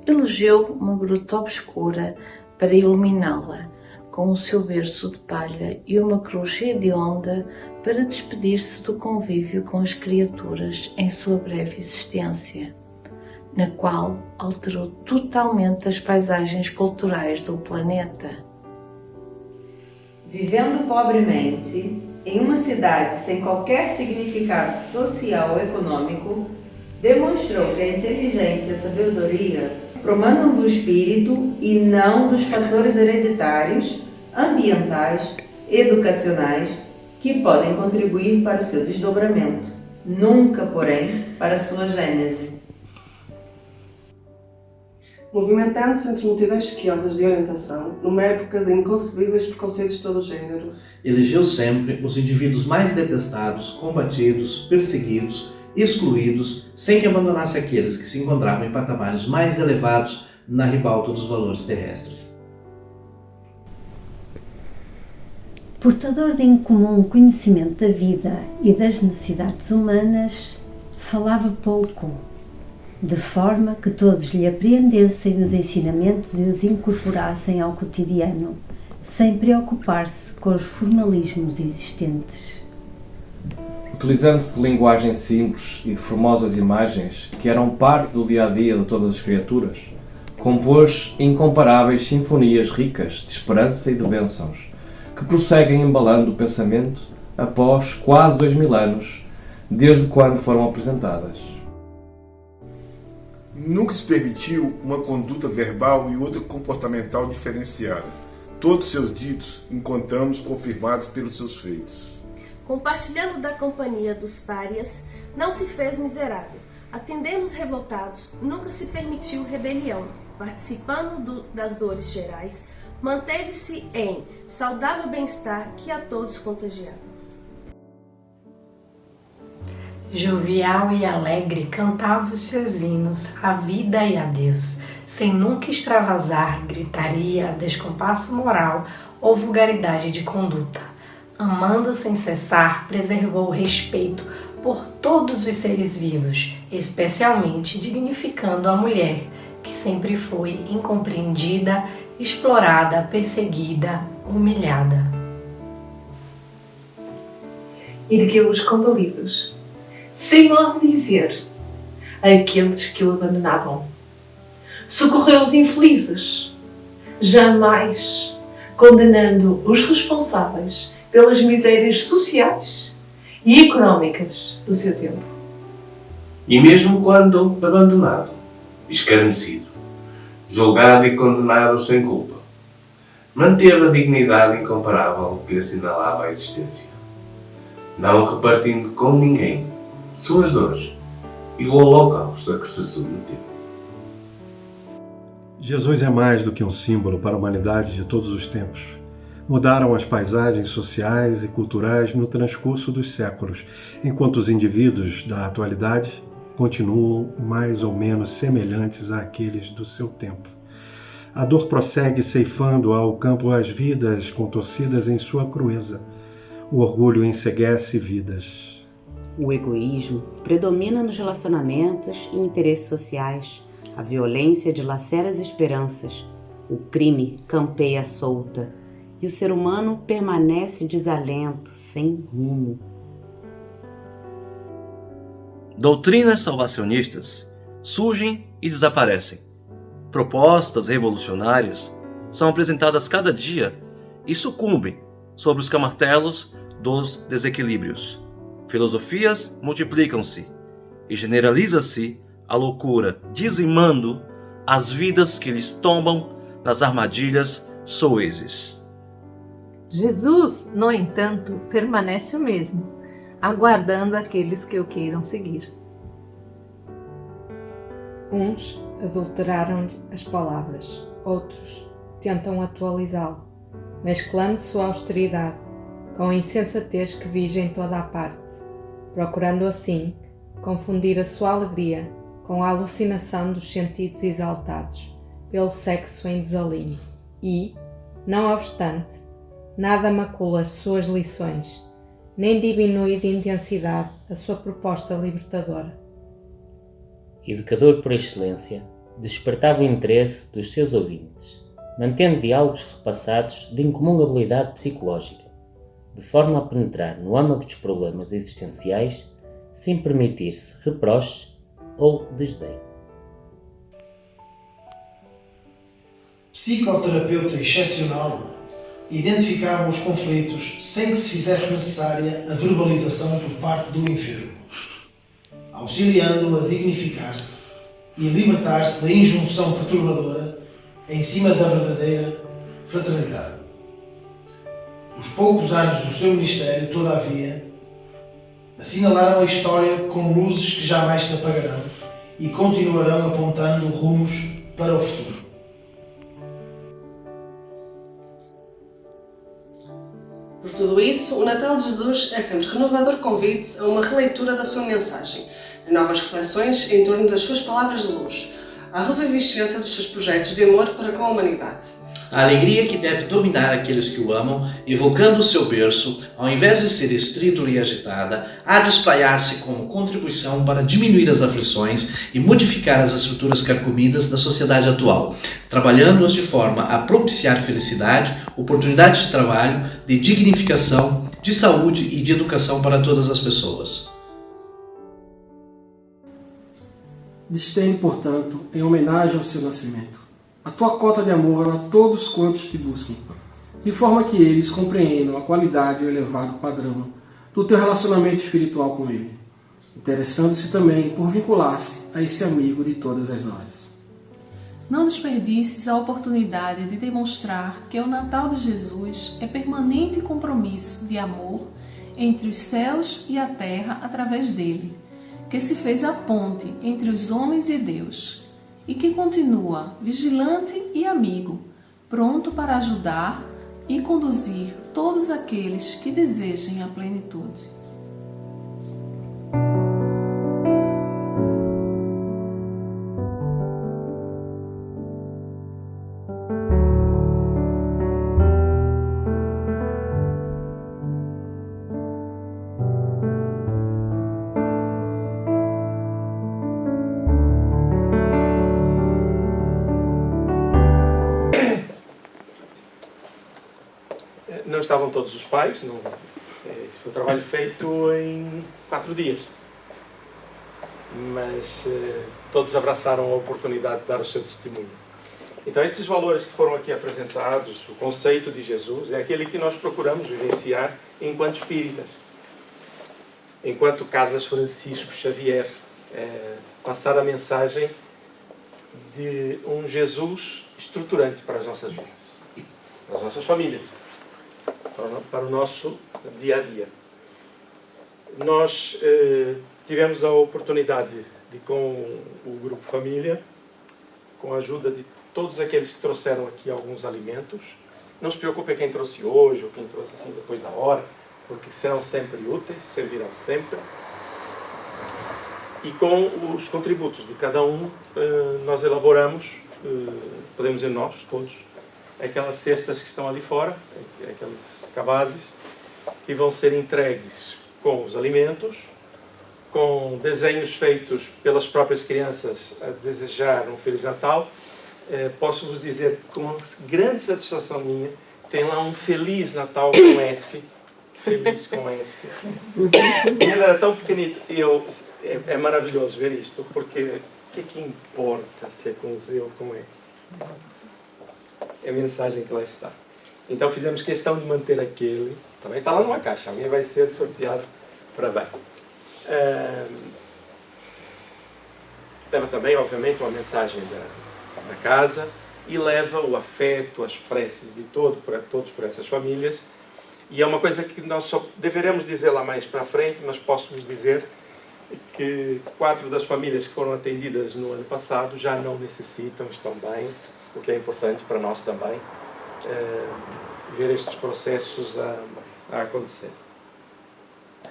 Speaker 9: elegeu uma gruta obscura para iluminá-la, com o seu berço de palha e uma cruz hedionda para despedir-se do convívio com as criaturas em sua breve existência, na qual alterou totalmente as paisagens culturais do planeta.
Speaker 10: Vivendo pobremente, em uma cidade sem qualquer significado social ou econômico, demonstrou que a inteligência e a sabedoria promanam do espírito e não dos fatores hereditários, ambientais, educacionais, que podem contribuir para o seu desdobramento, nunca, porém, para a sua gênese.
Speaker 11: Movimentando-se entre multidões sequiosas de orientação, numa época de inconcebíveis preconceitos de todo o género,
Speaker 12: elegeu sempre os indivíduos mais detestados, combatidos, perseguidos, excluídos, sem que abandonasse aqueles que se encontravam em patamares mais elevados na ribalta dos valores terrestres.
Speaker 13: Portador de incomum conhecimento da vida e das necessidades humanas, falava pouco, de forma que todos lhe apreendessem os ensinamentos e os incorporassem ao cotidiano, sem preocupar-se com os formalismos existentes.
Speaker 14: Utilizando-se de linguagem simples e de formosas imagens que eram parte do dia-a-dia de todas as criaturas, compôs incomparáveis sinfonias ricas de esperança e de bênçãos, que prosseguem embalando o pensamento após quase 2000 anos, desde quando foram apresentadas.
Speaker 15: Nunca se permitiu uma conduta verbal e outra comportamental diferenciada. Todos seus ditos encontramos confirmados pelos seus feitos.
Speaker 16: Compartilhando da companhia dos párias, não se fez miserável. Atendendo os revoltados, nunca se permitiu rebelião. Participando das dores gerais, manteve-se em saudável bem-estar que a todos contagiava.
Speaker 17: Jovial e alegre cantava os seus hinos à vida e a Deus, sem nunca extravasar gritaria, descompasso moral ou vulgaridade de conduta. Amando sem cessar, preservou o respeito por todos os seres vivos, especialmente dignificando a mulher, que sempre foi incompreendida, explorada, perseguida, humilhada.
Speaker 18: Ergueu os combalidos, sem maldizer aqueles que o abandonavam. Socorreu os infelizes, jamais condenando os responsáveis pelas misérias sociais e económicas do seu tempo.
Speaker 19: E mesmo quando abandonado, escarnecido, julgado e condenado sem culpa, manteve a dignidade incomparável que lhe assinalava a existência, não repartindo com ninguém suas dores e o holocausto a que se submeteu.
Speaker 20: Jesus é mais do que um símbolo para a humanidade de todos os tempos. Mudaram as paisagens sociais e culturais no transcurso dos séculos, enquanto os indivíduos da atualidade continuam mais ou menos semelhantes àqueles do seu tempo. A dor prossegue ceifando ao campo as vidas contorcidas em sua crueza. O orgulho enceguece vidas.
Speaker 21: O egoísmo predomina nos relacionamentos e interesses sociais. A violência dilacera as esperanças. O crime campeia solta. E o ser humano permanece desalento, sem rumo.
Speaker 22: Doutrinas salvacionistas surgem e desaparecem. Propostas revolucionárias são apresentadas cada dia e sucumbem sob os camartelos dos desequilíbrios. Filosofias multiplicam-se e generaliza-se a loucura, dizimando as vidas que lhes tombam nas armadilhas soezes.
Speaker 23: Jesus, no entanto, permanece o mesmo, aguardando aqueles que o queiram seguir.
Speaker 24: Uns adulteraram-lhe as palavras, outros tentam atualizá-lo, mesclando sua austeridade com a insensatez que vige em toda a parte, procurando assim confundir a sua alegria com a alucinação dos sentidos exaltados pelo sexo em desalinho e, não obstante, nada macula as suas lições, nem diminui de intensidade a sua proposta libertadora.
Speaker 25: Educador por excelência, despertava o interesse dos seus ouvintes, mantendo diálogos repassados de incomum habilidade psicológica, de forma a penetrar no âmago dos problemas existenciais sem permitir-se reproches ou desdém.
Speaker 26: Psicoterapeuta excepcional, identificava os conflitos sem que se fizesse necessária a verbalização por parte do enfermo, auxiliando-o a dignificar-se e a libertar-se da injunção perturbadora em cima da verdadeira fraternidade. Os poucos anos do seu ministério, todavia, assinalaram a história com luzes que jamais se apagarão e continuarão apontando rumos para o futuro.
Speaker 11: Por tudo isso, o Natal de Jesus é sempre renovador convite a uma releitura da sua mensagem, a novas reflexões em torno das suas palavras de luz, à revivescência dos seus projetos de amor para com a humanidade.
Speaker 12: A alegria que deve dominar aqueles que o amam, evocando o seu berço, ao invés de ser estrídula e agitada, há de espalhar-se como contribuição para diminuir as aflições e modificar as estruturas carcomidas da sociedade atual, trabalhando-as de forma a propiciar felicidade, oportunidade de trabalho, de dignificação, de saúde e de educação para todas as pessoas.
Speaker 27: Destene, portanto, em homenagem ao seu nascimento, a tua cota de amor a todos quantos te busquem, de forma que eles compreendam a qualidade e o elevado padrão do teu relacionamento espiritual com ele, interessando-se também por vincular-se a esse amigo de todas as horas.
Speaker 28: Não desperdices a oportunidade de demonstrar que o Natal de Jesus é permanente compromisso de amor entre os céus e a terra através dele, que se fez a ponte entre os homens e Deus, e que continua vigilante e amigo, pronto para ajudar e conduzir todos aqueles que desejem a plenitude.
Speaker 1: Não estavam todos os pais, não, foi um trabalho feito em 4 dias. Mas todos abraçaram a oportunidade de dar o seu testemunho. Então estes valores que foram aqui apresentados, o conceito de Jesus, é aquele que nós procuramos vivenciar enquanto espíritas. Enquanto Casas Francisco Xavier, passar a mensagem de um Jesus estruturante para as nossas vidas, para as nossas famílias, para o nosso dia a dia. Nós tivemos a oportunidade de, com o Grupo Família, com a ajuda de todos aqueles que trouxeram aqui alguns alimentos, não se preocupe quem trouxe hoje ou quem trouxe assim depois da hora, porque serão sempre úteis, servirão sempre. E com os contributos de cada um, nós elaboramos, podemos dizer nós todos, aquelas cestas que estão ali fora, aquelas cabazes, que vão ser entregues com os alimentos com desenhos feitos pelas próprias crianças a desejar um Feliz Natal. Posso vos dizer com grande satisfação minha, tem lá um Feliz Natal com S. Feliz com S. E ele era tão pequenito. É maravilhoso ver isto, porque o que importa se é com Z ou com S? É a mensagem que lá está. Então fizemos questão de manter aquele. Também está lá numa caixa, a minha vai ser sorteado para bem. Leva também, obviamente, uma mensagem da casa e leva o afeto, as preces de todos por essas famílias. E é uma coisa que nós só deveremos dizer lá mais para frente, mas posso vos dizer que 4 das famílias que foram atendidas no ano passado já não necessitam, estão bem, o que é importante para nós também, ver estes processos a acontecer.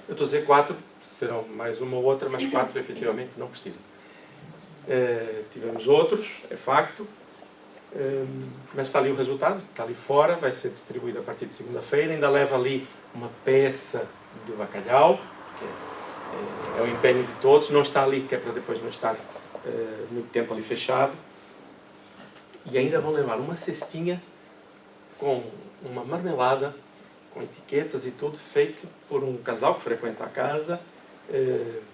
Speaker 1: Eu estou a dizer 4, serão mais uma ou outra, mas 4 efetivamente não precisam. Tivemos outros, é facto, mas está ali o resultado, está ali fora, vai ser distribuído a partir de segunda-feira, ainda leva ali uma peça de bacalhau, que é o empenho de todos, não está ali, que é para depois não estar muito tempo ali fechado, e ainda vão levar uma cestinha com uma marmelada, com etiquetas e tudo, feito por um casal que frequenta a casa,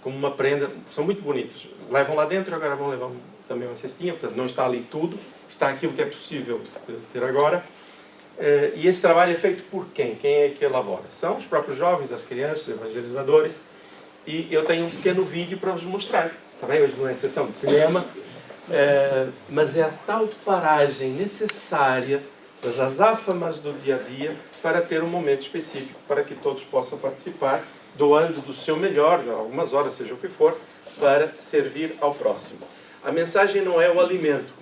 Speaker 1: como uma prenda, são muito bonitos. Levam lá dentro, agora vão levar também uma cestinha, portanto não está ali tudo, está aquilo que é possível ter agora. E esse trabalho é feito por quem? Quem é que elabora? São os próprios jovens, as crianças, os evangelizadores, e eu tenho um pequeno vídeo para vos mostrar. Também hoje não é sessão de cinema, mas é a tal paragem necessária das azáfamas do dia a dia para ter um momento específico para que todos possam participar, doando do seu melhor, algumas horas, seja o que for, para servir ao próximo. A mensagem não é o alimento.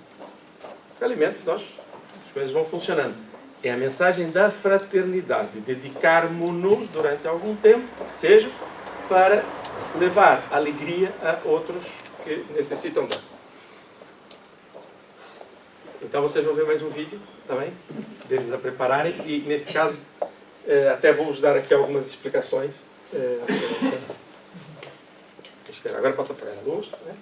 Speaker 1: O alimento, as coisas vão funcionando. É a mensagem da fraternidade, dedicarmos-nos durante algum tempo, que seja, para levar alegria a outros que necessitam dela. Então vocês vão ver mais um vídeo também, deles a prepararem, e neste caso até vou-vos dar aqui algumas explicações. Agora posso apagar a luz, né?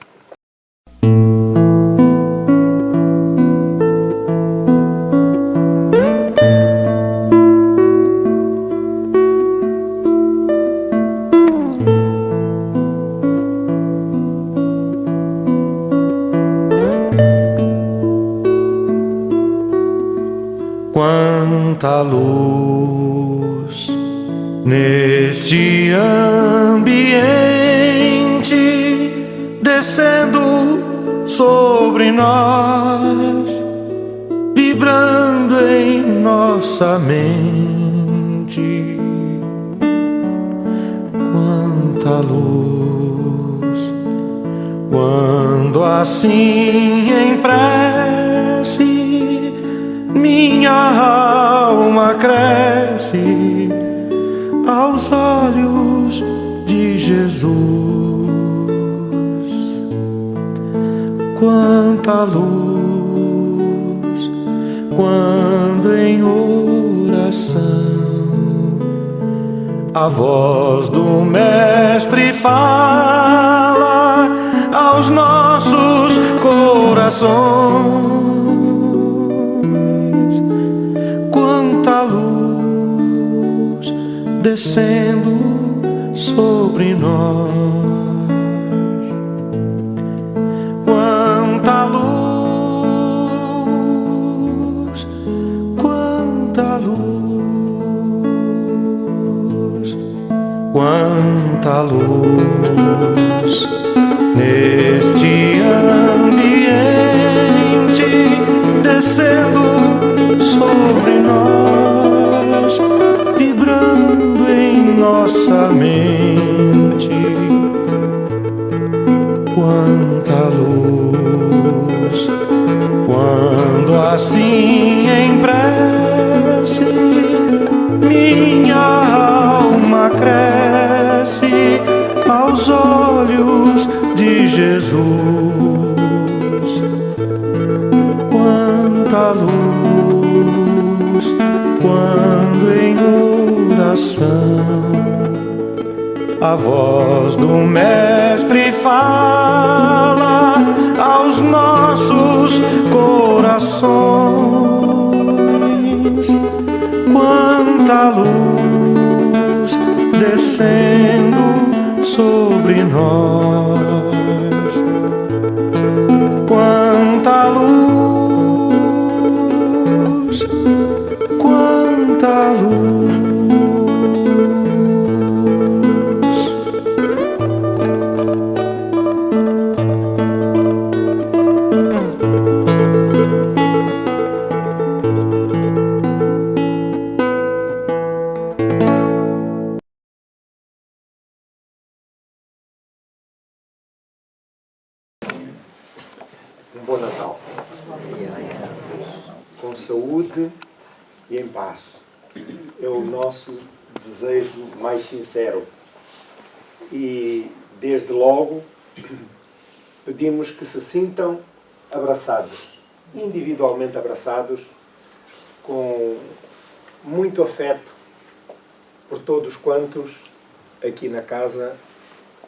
Speaker 2: Quanta luz neste ambiente descendo sobre nós, vibrando em nossa mente. Quanta luz, quando assim em prece minha alma cresce aos olhos de Jesus. Quanta luz, quando em oração a voz do Mestre fala aos nossos corações. Quanta luz descendo sobre nós. Quanta luz, quanta luz, quanta luz neste ambiente descendo sobre nós, vibrando em nossa mente. Quanta luz, quando assim em prece minha alma cresce aos olhos de Jesus. Quanta luz, quando em oração A voz do Mestre fala aos nossos corações. Quanta luz descendo sobre nós. Quanta luz, quanta luz.
Speaker 3: Um bom Natal. Com saúde e em paz. É o nosso desejo mais sincero. E, desde logo, pedimos que se sintam abraçados, individualmente abraçados, com muito afeto por todos quantos aqui na casa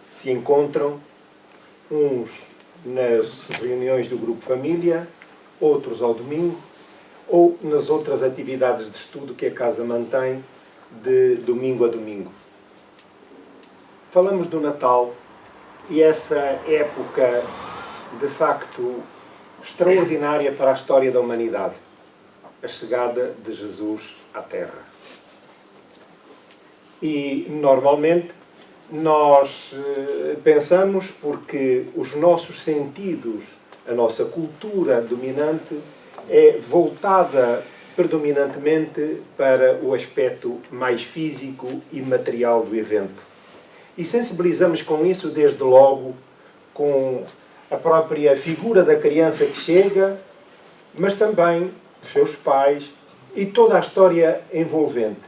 Speaker 3: se encontram, uns nas reuniões do Grupo Família, outros ao domingo, ou nas outras atividades de estudo que a casa mantém de domingo a domingo. Falamos do Natal e essa época, de facto, extraordinária para a história da humanidade, a chegada de Jesus à Terra. E, normalmente, nós pensamos porque os nossos sentidos, a nossa cultura dominante é voltada predominantemente para o aspecto mais físico e material do evento. E sensibilizamos com isso desde logo com a própria figura da criança que chega, mas também os seus pais e toda a história envolvente.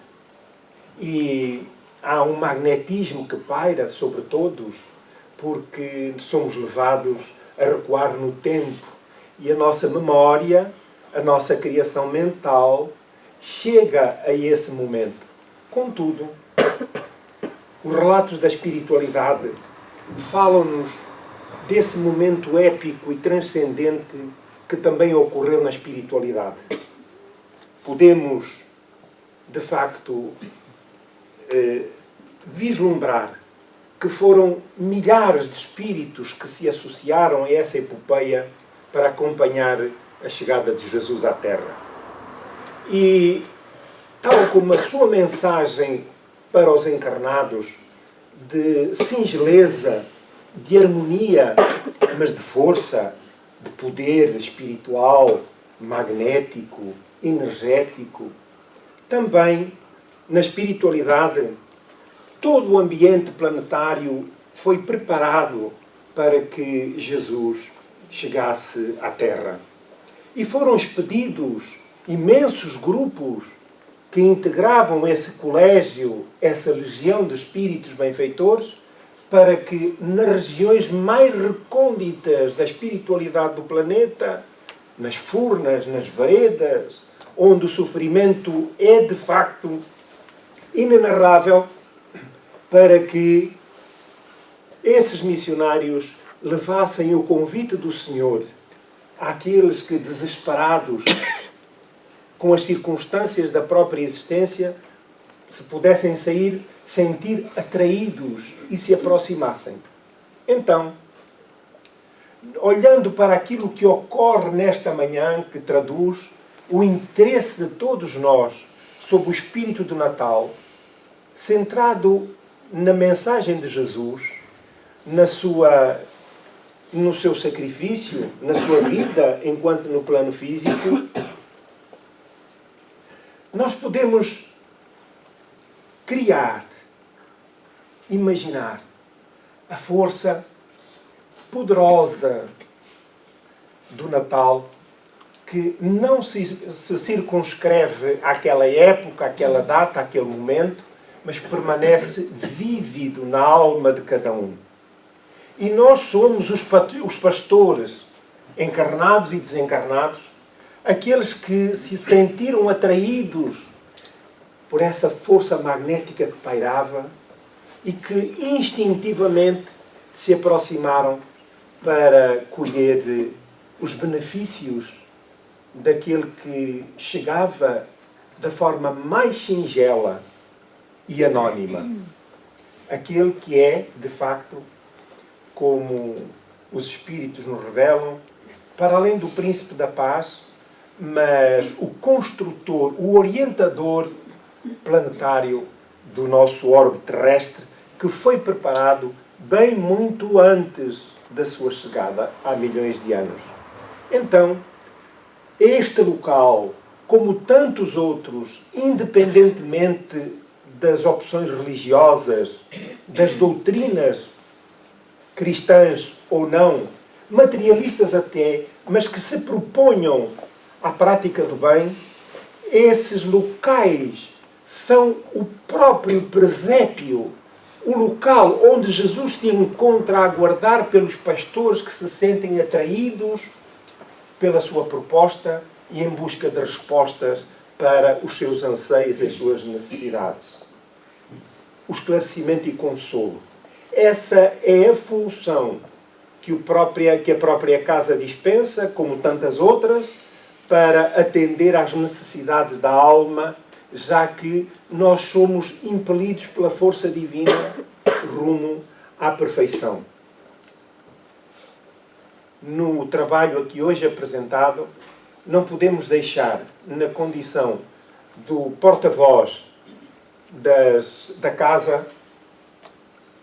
Speaker 3: E há um magnetismo que paira sobre todos, porque somos levados a recuar no tempo e a nossa memória, a nossa criação mental, chega a esse momento. Contudo, os relatos da espiritualidade falam-nos desse momento épico e transcendente que também ocorreu na espiritualidade. Podemos, de facto, vislumbrar que foram milhares de espíritos que se associaram a essa epopeia para acompanhar a chegada de Jesus à Terra. E, tal como a sua mensagem para os encarnados, de singeleza, de harmonia, mas de força, de poder espiritual, magnético, energético, também na espiritualidade, todo o ambiente planetário foi preparado para que Jesus chegasse à Terra. E foram expedidos imensos grupos que integravam esse colégio, essa legião de espíritos benfeitores, para que nas regiões mais recônditas da espiritualidade do planeta, nas furnas, nas veredas, onde o sofrimento é de facto inenarrável, para que esses missionários levassem o convite do Senhor àqueles que, desesperados com as circunstâncias da própria existência, se pudessem sentir atraídos e se aproximassem. Então, olhando para aquilo que ocorre nesta manhã, que traduz o interesse de todos nós sobre o espírito do Natal, centrado na mensagem de Jesus, no seu sacrifício, na sua vida enquanto no plano físico, nós podemos criar, imaginar a força poderosa do Natal, que não se circunscreve àquela época, àquela data, àquele momento, mas permanece vívido na alma de cada um. E nós somos os pastores, encarnados e desencarnados, aqueles que se sentiram atraídos por essa força magnética que pairava e que instintivamente se aproximaram para colher os benefícios daquele que chegava da forma mais singela e anónima. Aquele que é, de facto, como os Espíritos nos revelam, para além do Príncipe da Paz, mas o construtor, o orientador planetário do nosso orbe terrestre, que foi preparado bem muito antes da sua chegada, há milhões de anos. Então, este local, como tantos outros, independentemente das opções religiosas, das doutrinas cristãs ou não, materialistas até, mas que se proponham à prática do bem, esses locais são o próprio presépio, o local onde Jesus se encontra a aguardar pelos pastores que se sentem atraídos pela sua proposta e em busca de respostas para os seus anseios e as suas necessidades. O esclarecimento e consolo. Essa é a função que a própria casa dispensa, como tantas outras, para atender às necessidades da alma, já que nós somos impelidos pela força divina rumo à perfeição. No trabalho aqui hoje apresentado, não podemos deixar, na condição do porta-voz da casa,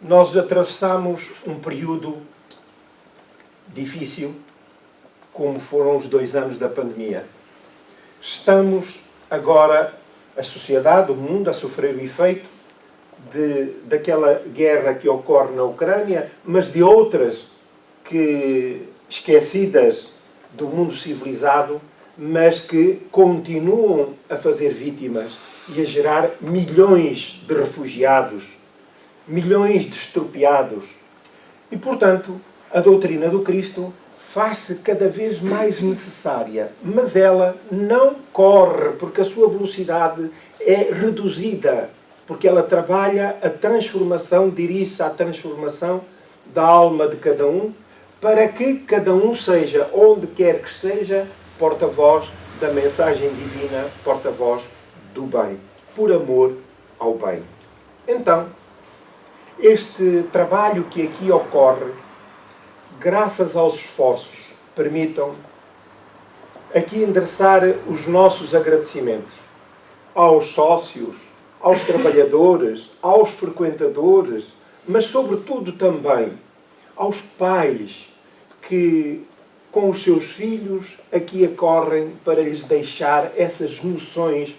Speaker 3: nós atravessamos um período difícil, como foram os 2 anos da pandemia. Estamos agora, a sociedade, o mundo, a sofrer o efeito daquela guerra que ocorre na Ucrânia, mas de outras que, esquecidas do mundo civilizado, mas que continuam a fazer vítimas e a gerar milhões de refugiados, milhões de estropiados. E, portanto, a doutrina do Cristo faz-se cada vez mais necessária, mas ela não corre, porque a sua velocidade é reduzida, porque ela trabalha a transformação, dirige-se à transformação da alma de cada um, para que cada um seja, onde quer que esteja, porta-voz da mensagem divina, porta-voz do bem, por amor ao bem. Então, este trabalho que aqui ocorre, graças aos esforços, permitam aqui endereçar os nossos agradecimentos aos sócios, aos trabalhadores, aos frequentadores, mas sobretudo também aos pais que, com os seus filhos, aqui acorrem para lhes deixar essas noções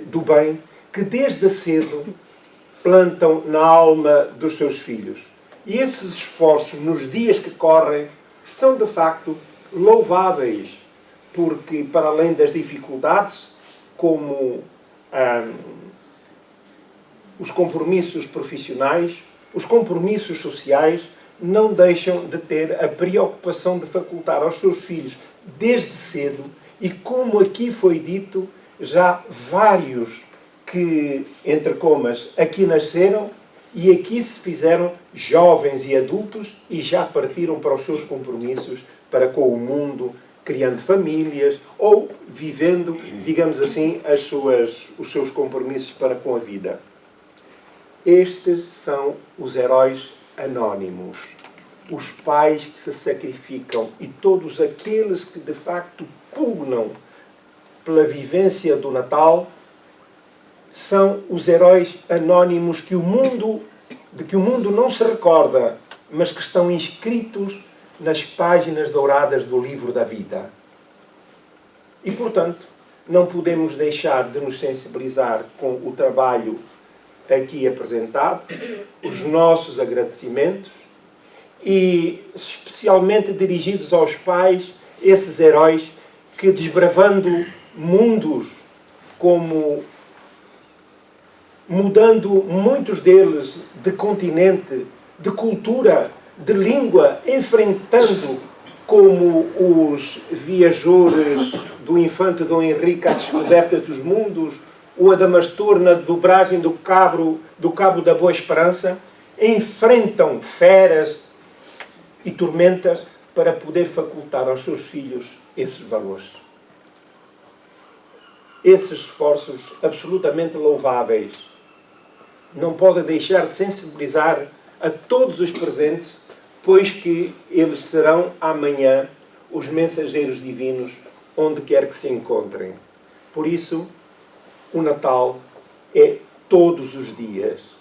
Speaker 3: do bem que desde cedo plantam na alma dos seus filhos. E esses esforços, nos dias que correm, são de facto louváveis, porque para além das dificuldades, como os compromissos profissionais, os compromissos sociais, não deixam de ter a preocupação de facultar aos seus filhos desde cedo, e como aqui foi dito, já vários que, entre comas, aqui nasceram e aqui se fizeram jovens e adultos e já partiram para os seus compromissos para com o mundo, criando famílias ou vivendo, digamos assim, os seus compromissos para com a vida. Estes são os heróis anónimos, os pais que se sacrificam e todos aqueles que de facto pugnam pela vivência do Natal, são os heróis anónimos de que o mundo não se recorda, mas que estão inscritos nas páginas douradas do livro da vida. E, portanto, não podemos deixar de nos sensibilizar com o trabalho aqui apresentado, os nossos agradecimentos, e especialmente dirigidos aos pais, esses heróis que, desbravando mundos, como mudando muitos deles de continente, de cultura, de língua, enfrentando como os viajores do infante Dom Henrique à descoberta dos mundos, o Adamastor na dobragem do Cabo da Boa Esperança, enfrentam feras e tormentas para poder facultar aos seus filhos esses valores. Esses esforços absolutamente louváveis não podem deixar de sensibilizar a todos os presentes, pois que eles serão amanhã os mensageiros divinos onde quer que se encontrem. Por isso, o Natal é todos os dias.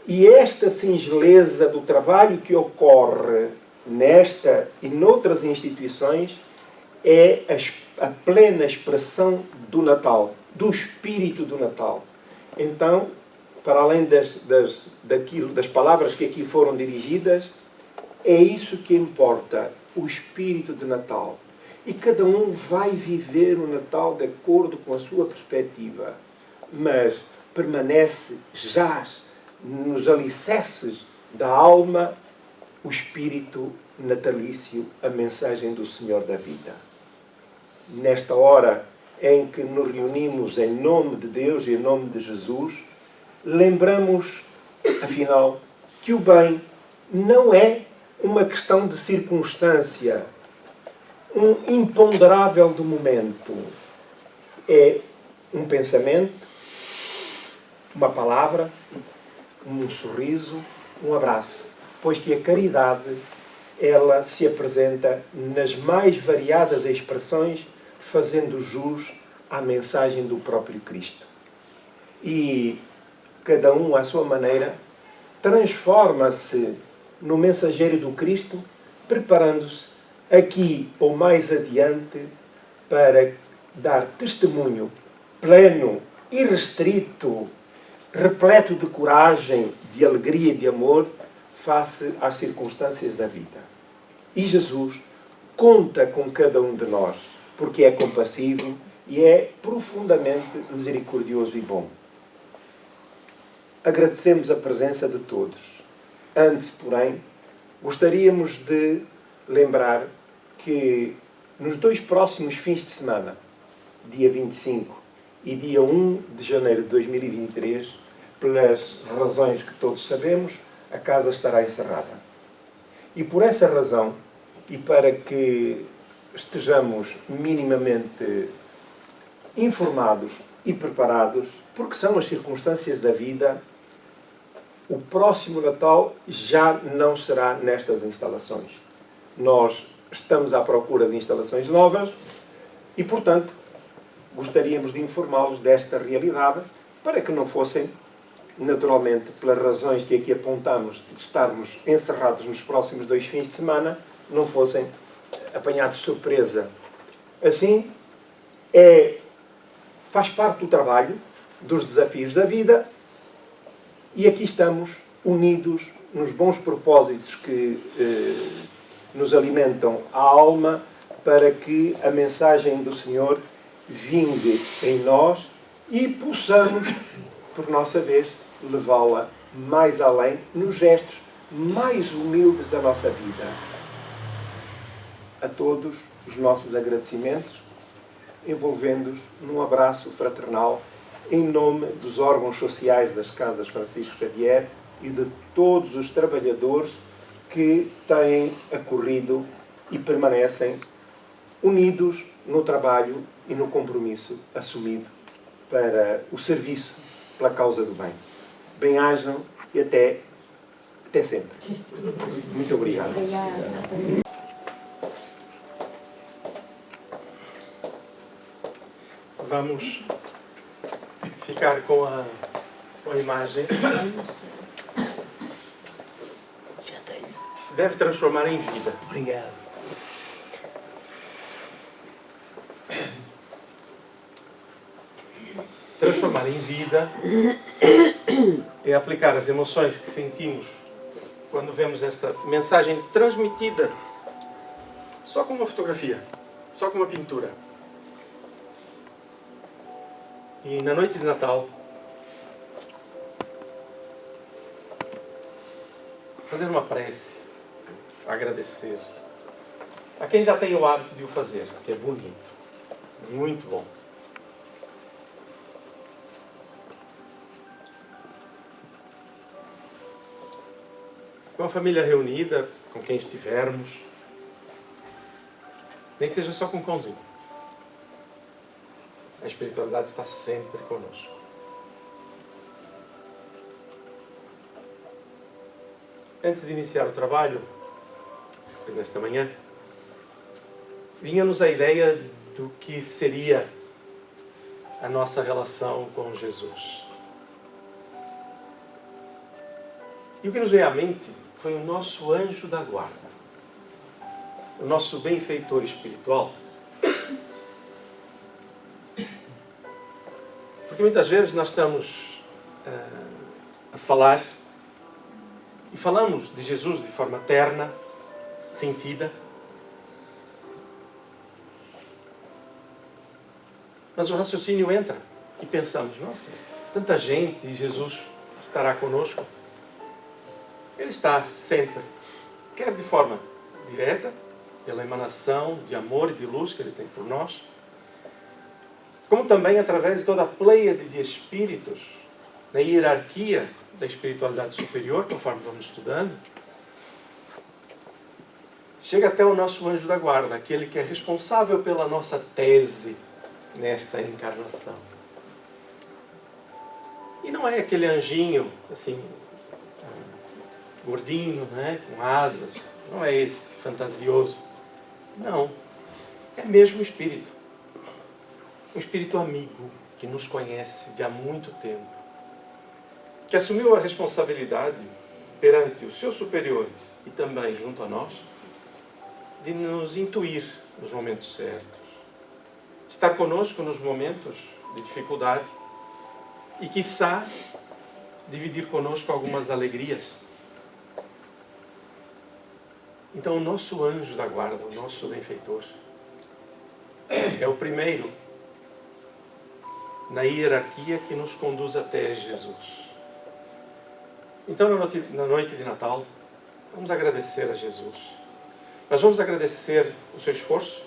Speaker 3: E esta singeleza do trabalho que ocorre nesta e noutras instituições é a plena expressão do Natal, do espírito do Natal. Então, para além das palavras que aqui foram dirigidas, é isso que importa, o espírito de Natal. E cada um vai viver o Natal de acordo com a sua perspectiva, mas permanece, jaz nos alicerces da alma, o espírito natalício, a mensagem do Senhor da vida. Nesta hora em que nos reunimos em nome de Deus e em nome de Jesus, lembramos, afinal, que o bem não é uma questão de circunstância, um imponderável do momento. É um pensamento, uma palavra, um sorriso, um abraço. Pois que a caridade, ela se apresenta nas mais variadas expressões, fazendo jus à mensagem do próprio Cristo. E cada um, à sua maneira, transforma-se no mensageiro do Cristo, preparando-se aqui ou mais adiante para dar testemunho pleno, irrestrito, repleto de coragem, de alegria e de amor, face às circunstâncias da vida. E Jesus conta com cada um de nós, porque é compassivo e é profundamente misericordioso e bom. Agradecemos a presença de todos. Antes, porém, gostaríamos de lembrar que nos 2 próximos fins de semana, dia 25 e dia 1 de janeiro de 2023, pelas razões que todos sabemos, a casa estará encerrada. E por essa razão, e para que estejamos minimamente informados e preparados, porque são as circunstâncias da vida, o próximo Natal já não será nestas instalações. Nós estamos à procura de instalações novas e, portanto, gostaríamos de informá-los desta realidade para que não fossem, naturalmente, pelas razões que aqui apontamos de estarmos encerrados nos próximos 2 fins de semana, não fossem apanhados de surpresa. Assim, faz parte do trabalho, dos desafios da vida, e aqui estamos unidos nos bons propósitos que nos alimentam a alma para que a mensagem do Senhor vingue em nós e possamos, por nossa vez, levá-la mais além nos gestos mais humildes da nossa vida. A todos os nossos agradecimentos, envolvendo-os num abraço fraternal em nome dos órgãos sociais das Casas Francisco Xavier e de todos os trabalhadores que têm acorrido e permanecem unidos no trabalho e no compromisso assumido para o serviço pela causa do bem. Bem-ajam e até sempre. Muito obrigado.
Speaker 1: Vamos ficar com a imagem que se deve transformar em vida.
Speaker 4: Obrigado.
Speaker 1: Transformar em vida é aplicar as emoções que sentimos quando vemos esta mensagem transmitida só com uma fotografia, só com uma pintura. E na noite de Natal, fazer uma prece, agradecer a quem já tem o hábito de o fazer, que é bonito, muito bom. com a família reunida, com quem estivermos, nem que seja só com um pãozinho. A espiritualidade está sempre conosco. Antes de iniciar o trabalho, nesta manhã, vinha-nos a ideia do que seria a nossa relação com Jesus. E o que nos veio à mente foi o nosso anjo da guarda, o nosso benfeitor espiritual. Porque muitas vezes nós estamos a falar e falamos de Jesus de forma terna, sentida, mas o raciocínio entra e pensamos, nossa, tanta gente e Jesus estará conosco. Ele está sempre, quer de forma direta, pela emanação de amor e de luz que Ele tem por nós, como também através de toda a pleiade de espíritos, na hierarquia da espiritualidade superior, conforme vamos estudando, chega até o nosso anjo da guarda, aquele que é responsável pela nossa tese nesta encarnação. E não é aquele anjinho, assim, gordinho, né, com asas, não é esse fantasioso. Não, é mesmo o Espírito. Um Espírito amigo que nos conhece de há muito tempo, que assumiu a responsabilidade perante os seus superiores e também junto a nós, de nos intuir nos momentos certos, estar conosco nos momentos de dificuldade e, quiçá, dividir conosco algumas alegrias. Então, o nosso anjo da guarda, o nosso benfeitor, é o primeiro na hierarquia que nos conduz até Jesus. Então, na noite de Natal, vamos agradecer a Jesus. Mas vamos agradecer o seu esforço.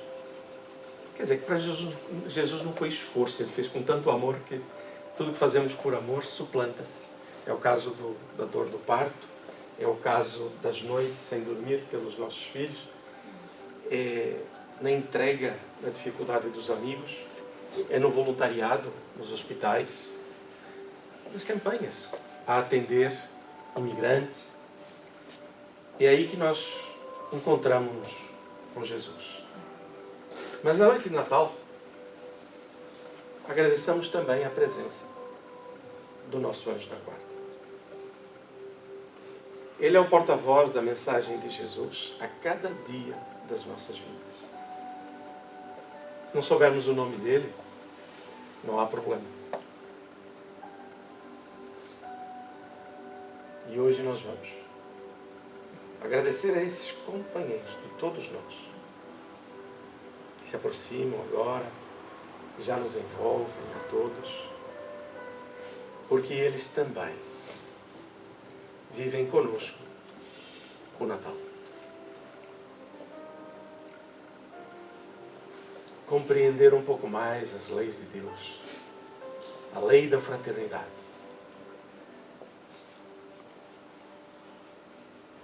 Speaker 1: Quer dizer, que para Jesus não foi esforço, Ele fez com tanto amor que tudo que fazemos por amor suplanta-se. É o caso da dor do parto, é o caso das noites sem dormir pelos nossos filhos, é na entrega, na dificuldade dos amigos, é no voluntariado, nos hospitais, nas campanhas, a atender imigrantes. É aí que nós encontramos-nos com Jesus. Mas na noite de Natal, agradeçamos também a presença do nosso anjo da guarda. Ele é o porta-voz da mensagem de Jesus a cada dia das nossas vidas. Se não soubermos o nome dele, não há problema. E hoje nós vamos agradecer a esses companheiros de todos nós, que se aproximam agora, já nos envolvem a todos, porque eles também vivem conosco o Natal. Compreender um pouco mais as leis de Deus, a lei da fraternidade,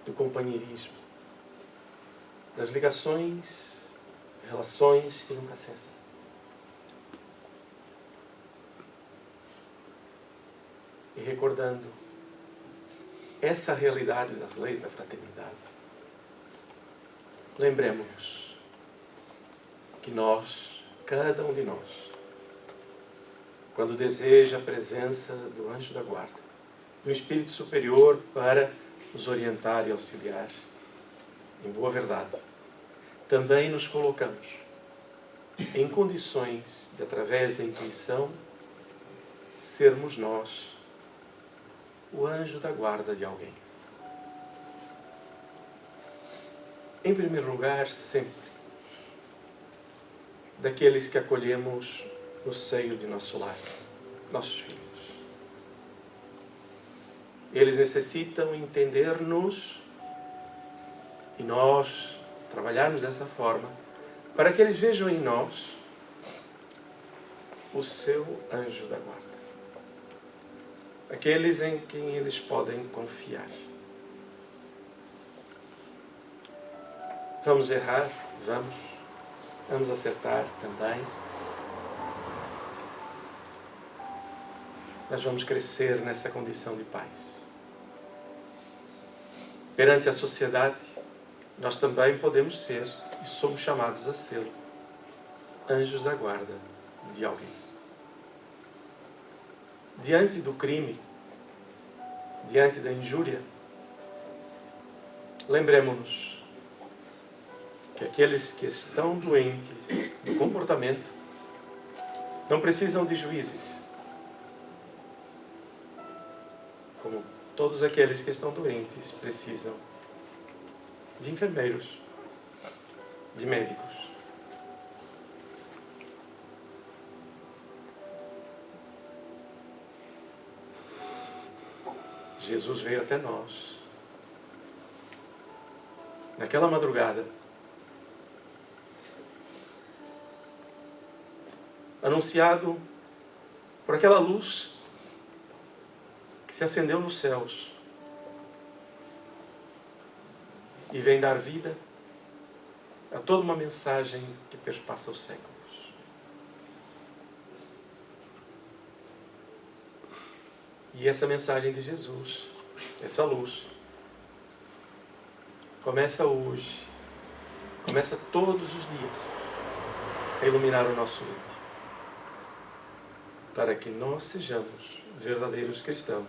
Speaker 1: do companheirismo, das ligações, relações que nunca cessam. E recordando essa realidade das leis da fraternidade, lembremos-nos que nós, cada um de nós, quando deseja a presença do anjo da guarda, do Espírito Superior para nos orientar e auxiliar, em boa verdade, também nos colocamos em condições de, através da intuição, sermos nós o anjo da guarda de alguém. Em primeiro lugar, sempre, daqueles que acolhemos no seio de nosso lar, nossos filhos. Eles necessitam entender-nos e nós trabalharmos dessa forma para que eles vejam em nós o seu anjo da guarda. Aqueles em quem eles podem confiar. Vamos errar? Vamos. Vamos acertar também. Mas vamos crescer nessa condição de paz. Perante a sociedade, nós também podemos ser, e somos chamados a ser, anjos da guarda de alguém. Diante do crime, diante da injúria, lembremos-nos que aqueles que estão doentes no comportamento não precisam de juízes, como todos aqueles que estão doentes precisam de enfermeiros, de médicos. Jesus veio até nós naquela madrugada, anunciado por aquela luz que se acendeu nos céus e vem dar vida a toda uma mensagem que perpassa os séculos. E essa mensagem de Jesus, essa luz, começa hoje, começa todos os dias a iluminar o nosso íntimo, para que nós sejamos verdadeiros cristãos,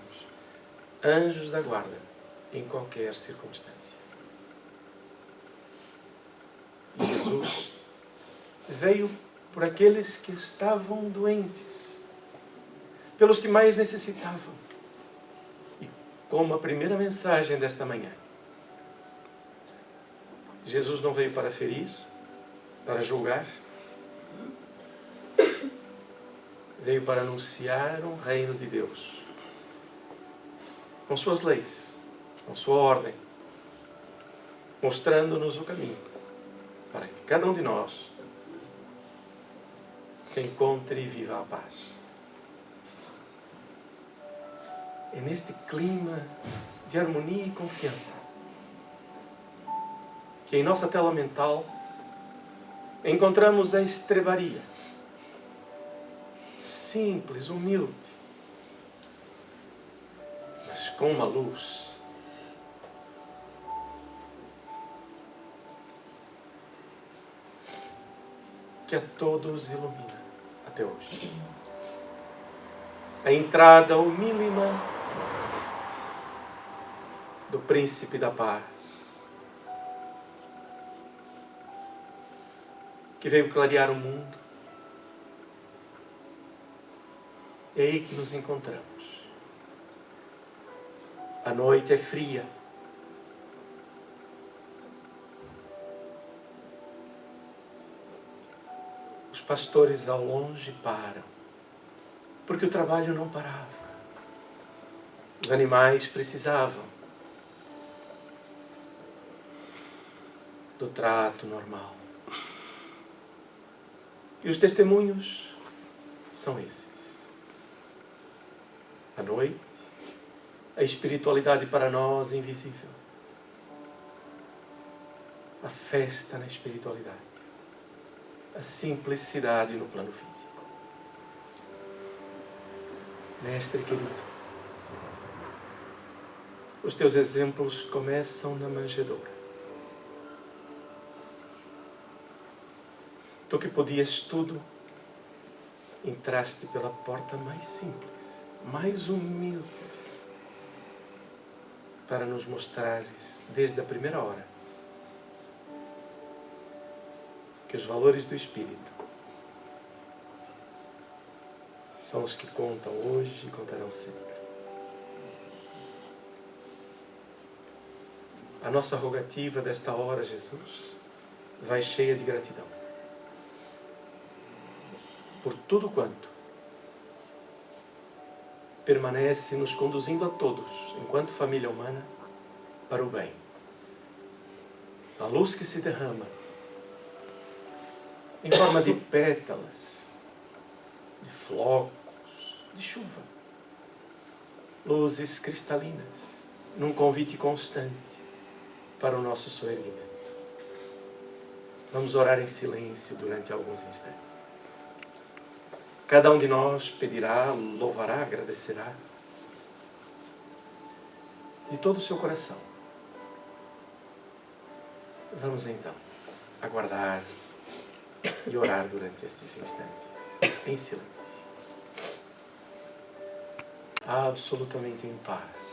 Speaker 1: anjos da guarda em qualquer circunstância. E Jesus veio por aqueles que estavam doentes, pelos que mais necessitavam. E como a primeira mensagem desta manhã, Jesus não veio para ferir, para julgar, veio para anunciar um reino de Deus, com suas leis, com sua ordem, mostrando-nos o caminho, para que cada um de nós se encontre e viva a paz. É neste clima de harmonia e confiança que em nossa tela mental encontramos a estrebaria, simples, humilde, mas com uma luz que a todos ilumina até hoje. A entrada humílima do Príncipe da Paz, que veio clarear o mundo. É aí que nos encontramos. A noite é fria. Os pastores ao longe param, porque o trabalho não parava. Os animais precisavam do trato normal. E os testemunhos são esses. A noite, a espiritualidade para nós é invisível. A festa na espiritualidade. A simplicidade no plano físico. Mestre querido, os teus exemplos começam na manjedoura. Tu que podias tudo, entraste pela porta mais simples, mais humilde, para nos mostrares desde a primeira hora que os valores do Espírito são os que contam hoje e contarão sempre. A nossa rogativa desta hora, Jesus, vai cheia de gratidão por tudo quanto permanece nos conduzindo a todos, enquanto família humana, para o bem. A luz que se derrama em forma de pétalas, de flocos, de chuva. Luzes cristalinas, num convite constante para o nosso soerguimento. Vamos orar em silêncio durante alguns instantes. Cada um de nós pedirá, louvará, agradecerá de todo o seu coração. Vamos então aguardar e orar durante estes instantes, em silêncio, absolutamente em paz.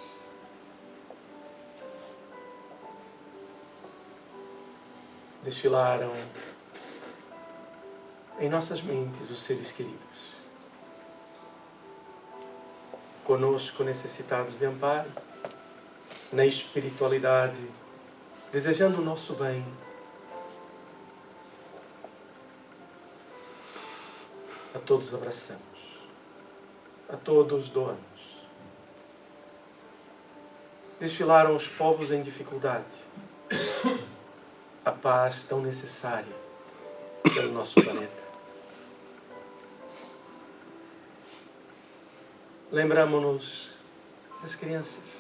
Speaker 1: Desfilaram em nossas mentes os seres queridos, conosco necessitados de amparo, na espiritualidade, desejando o nosso bem. A todos abraçamos, a todos doamos. Desfilaram os povos em dificuldade, a paz tão necessária pelo nosso planeta. Lembramo-nos das crianças,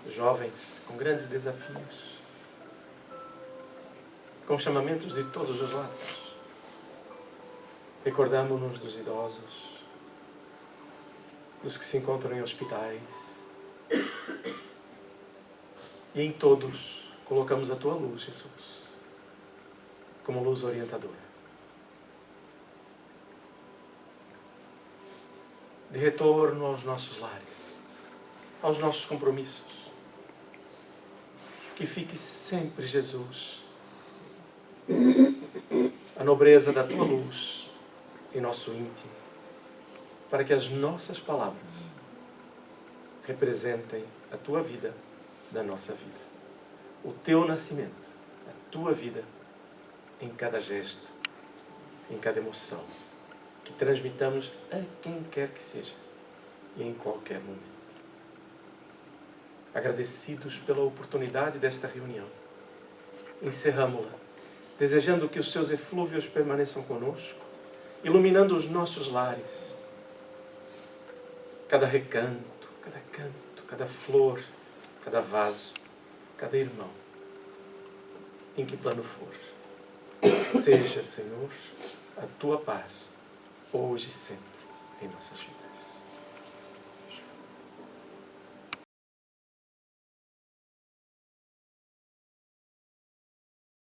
Speaker 1: dos jovens com grandes desafios, com chamamentos de todos os lados. Recordamo-nos dos idosos, dos que se encontram em hospitais, e em todos colocamos a Tua luz, Jesus, como luz orientadora. De retorno aos nossos lares, aos nossos compromissos, que fique sempre, Jesus, a nobreza da Tua luz em nosso íntimo, para que as nossas palavras representem a Tua vida na nossa vida. O Teu nascimento, a Tua vida em cada gesto, em cada emoção, que transmitamos a quem quer que seja e em qualquer momento. Agradecidos pela oportunidade desta reunião, encerramo-la, desejando que os Seus eflúvios permaneçam conosco, iluminando os nossos lares, cada recanto, cada canto, cada flor, cada vaso, cada irmão, em que plano for. Seja, Senhor, a Tua paz, hoje e sempre, em nossas vidas.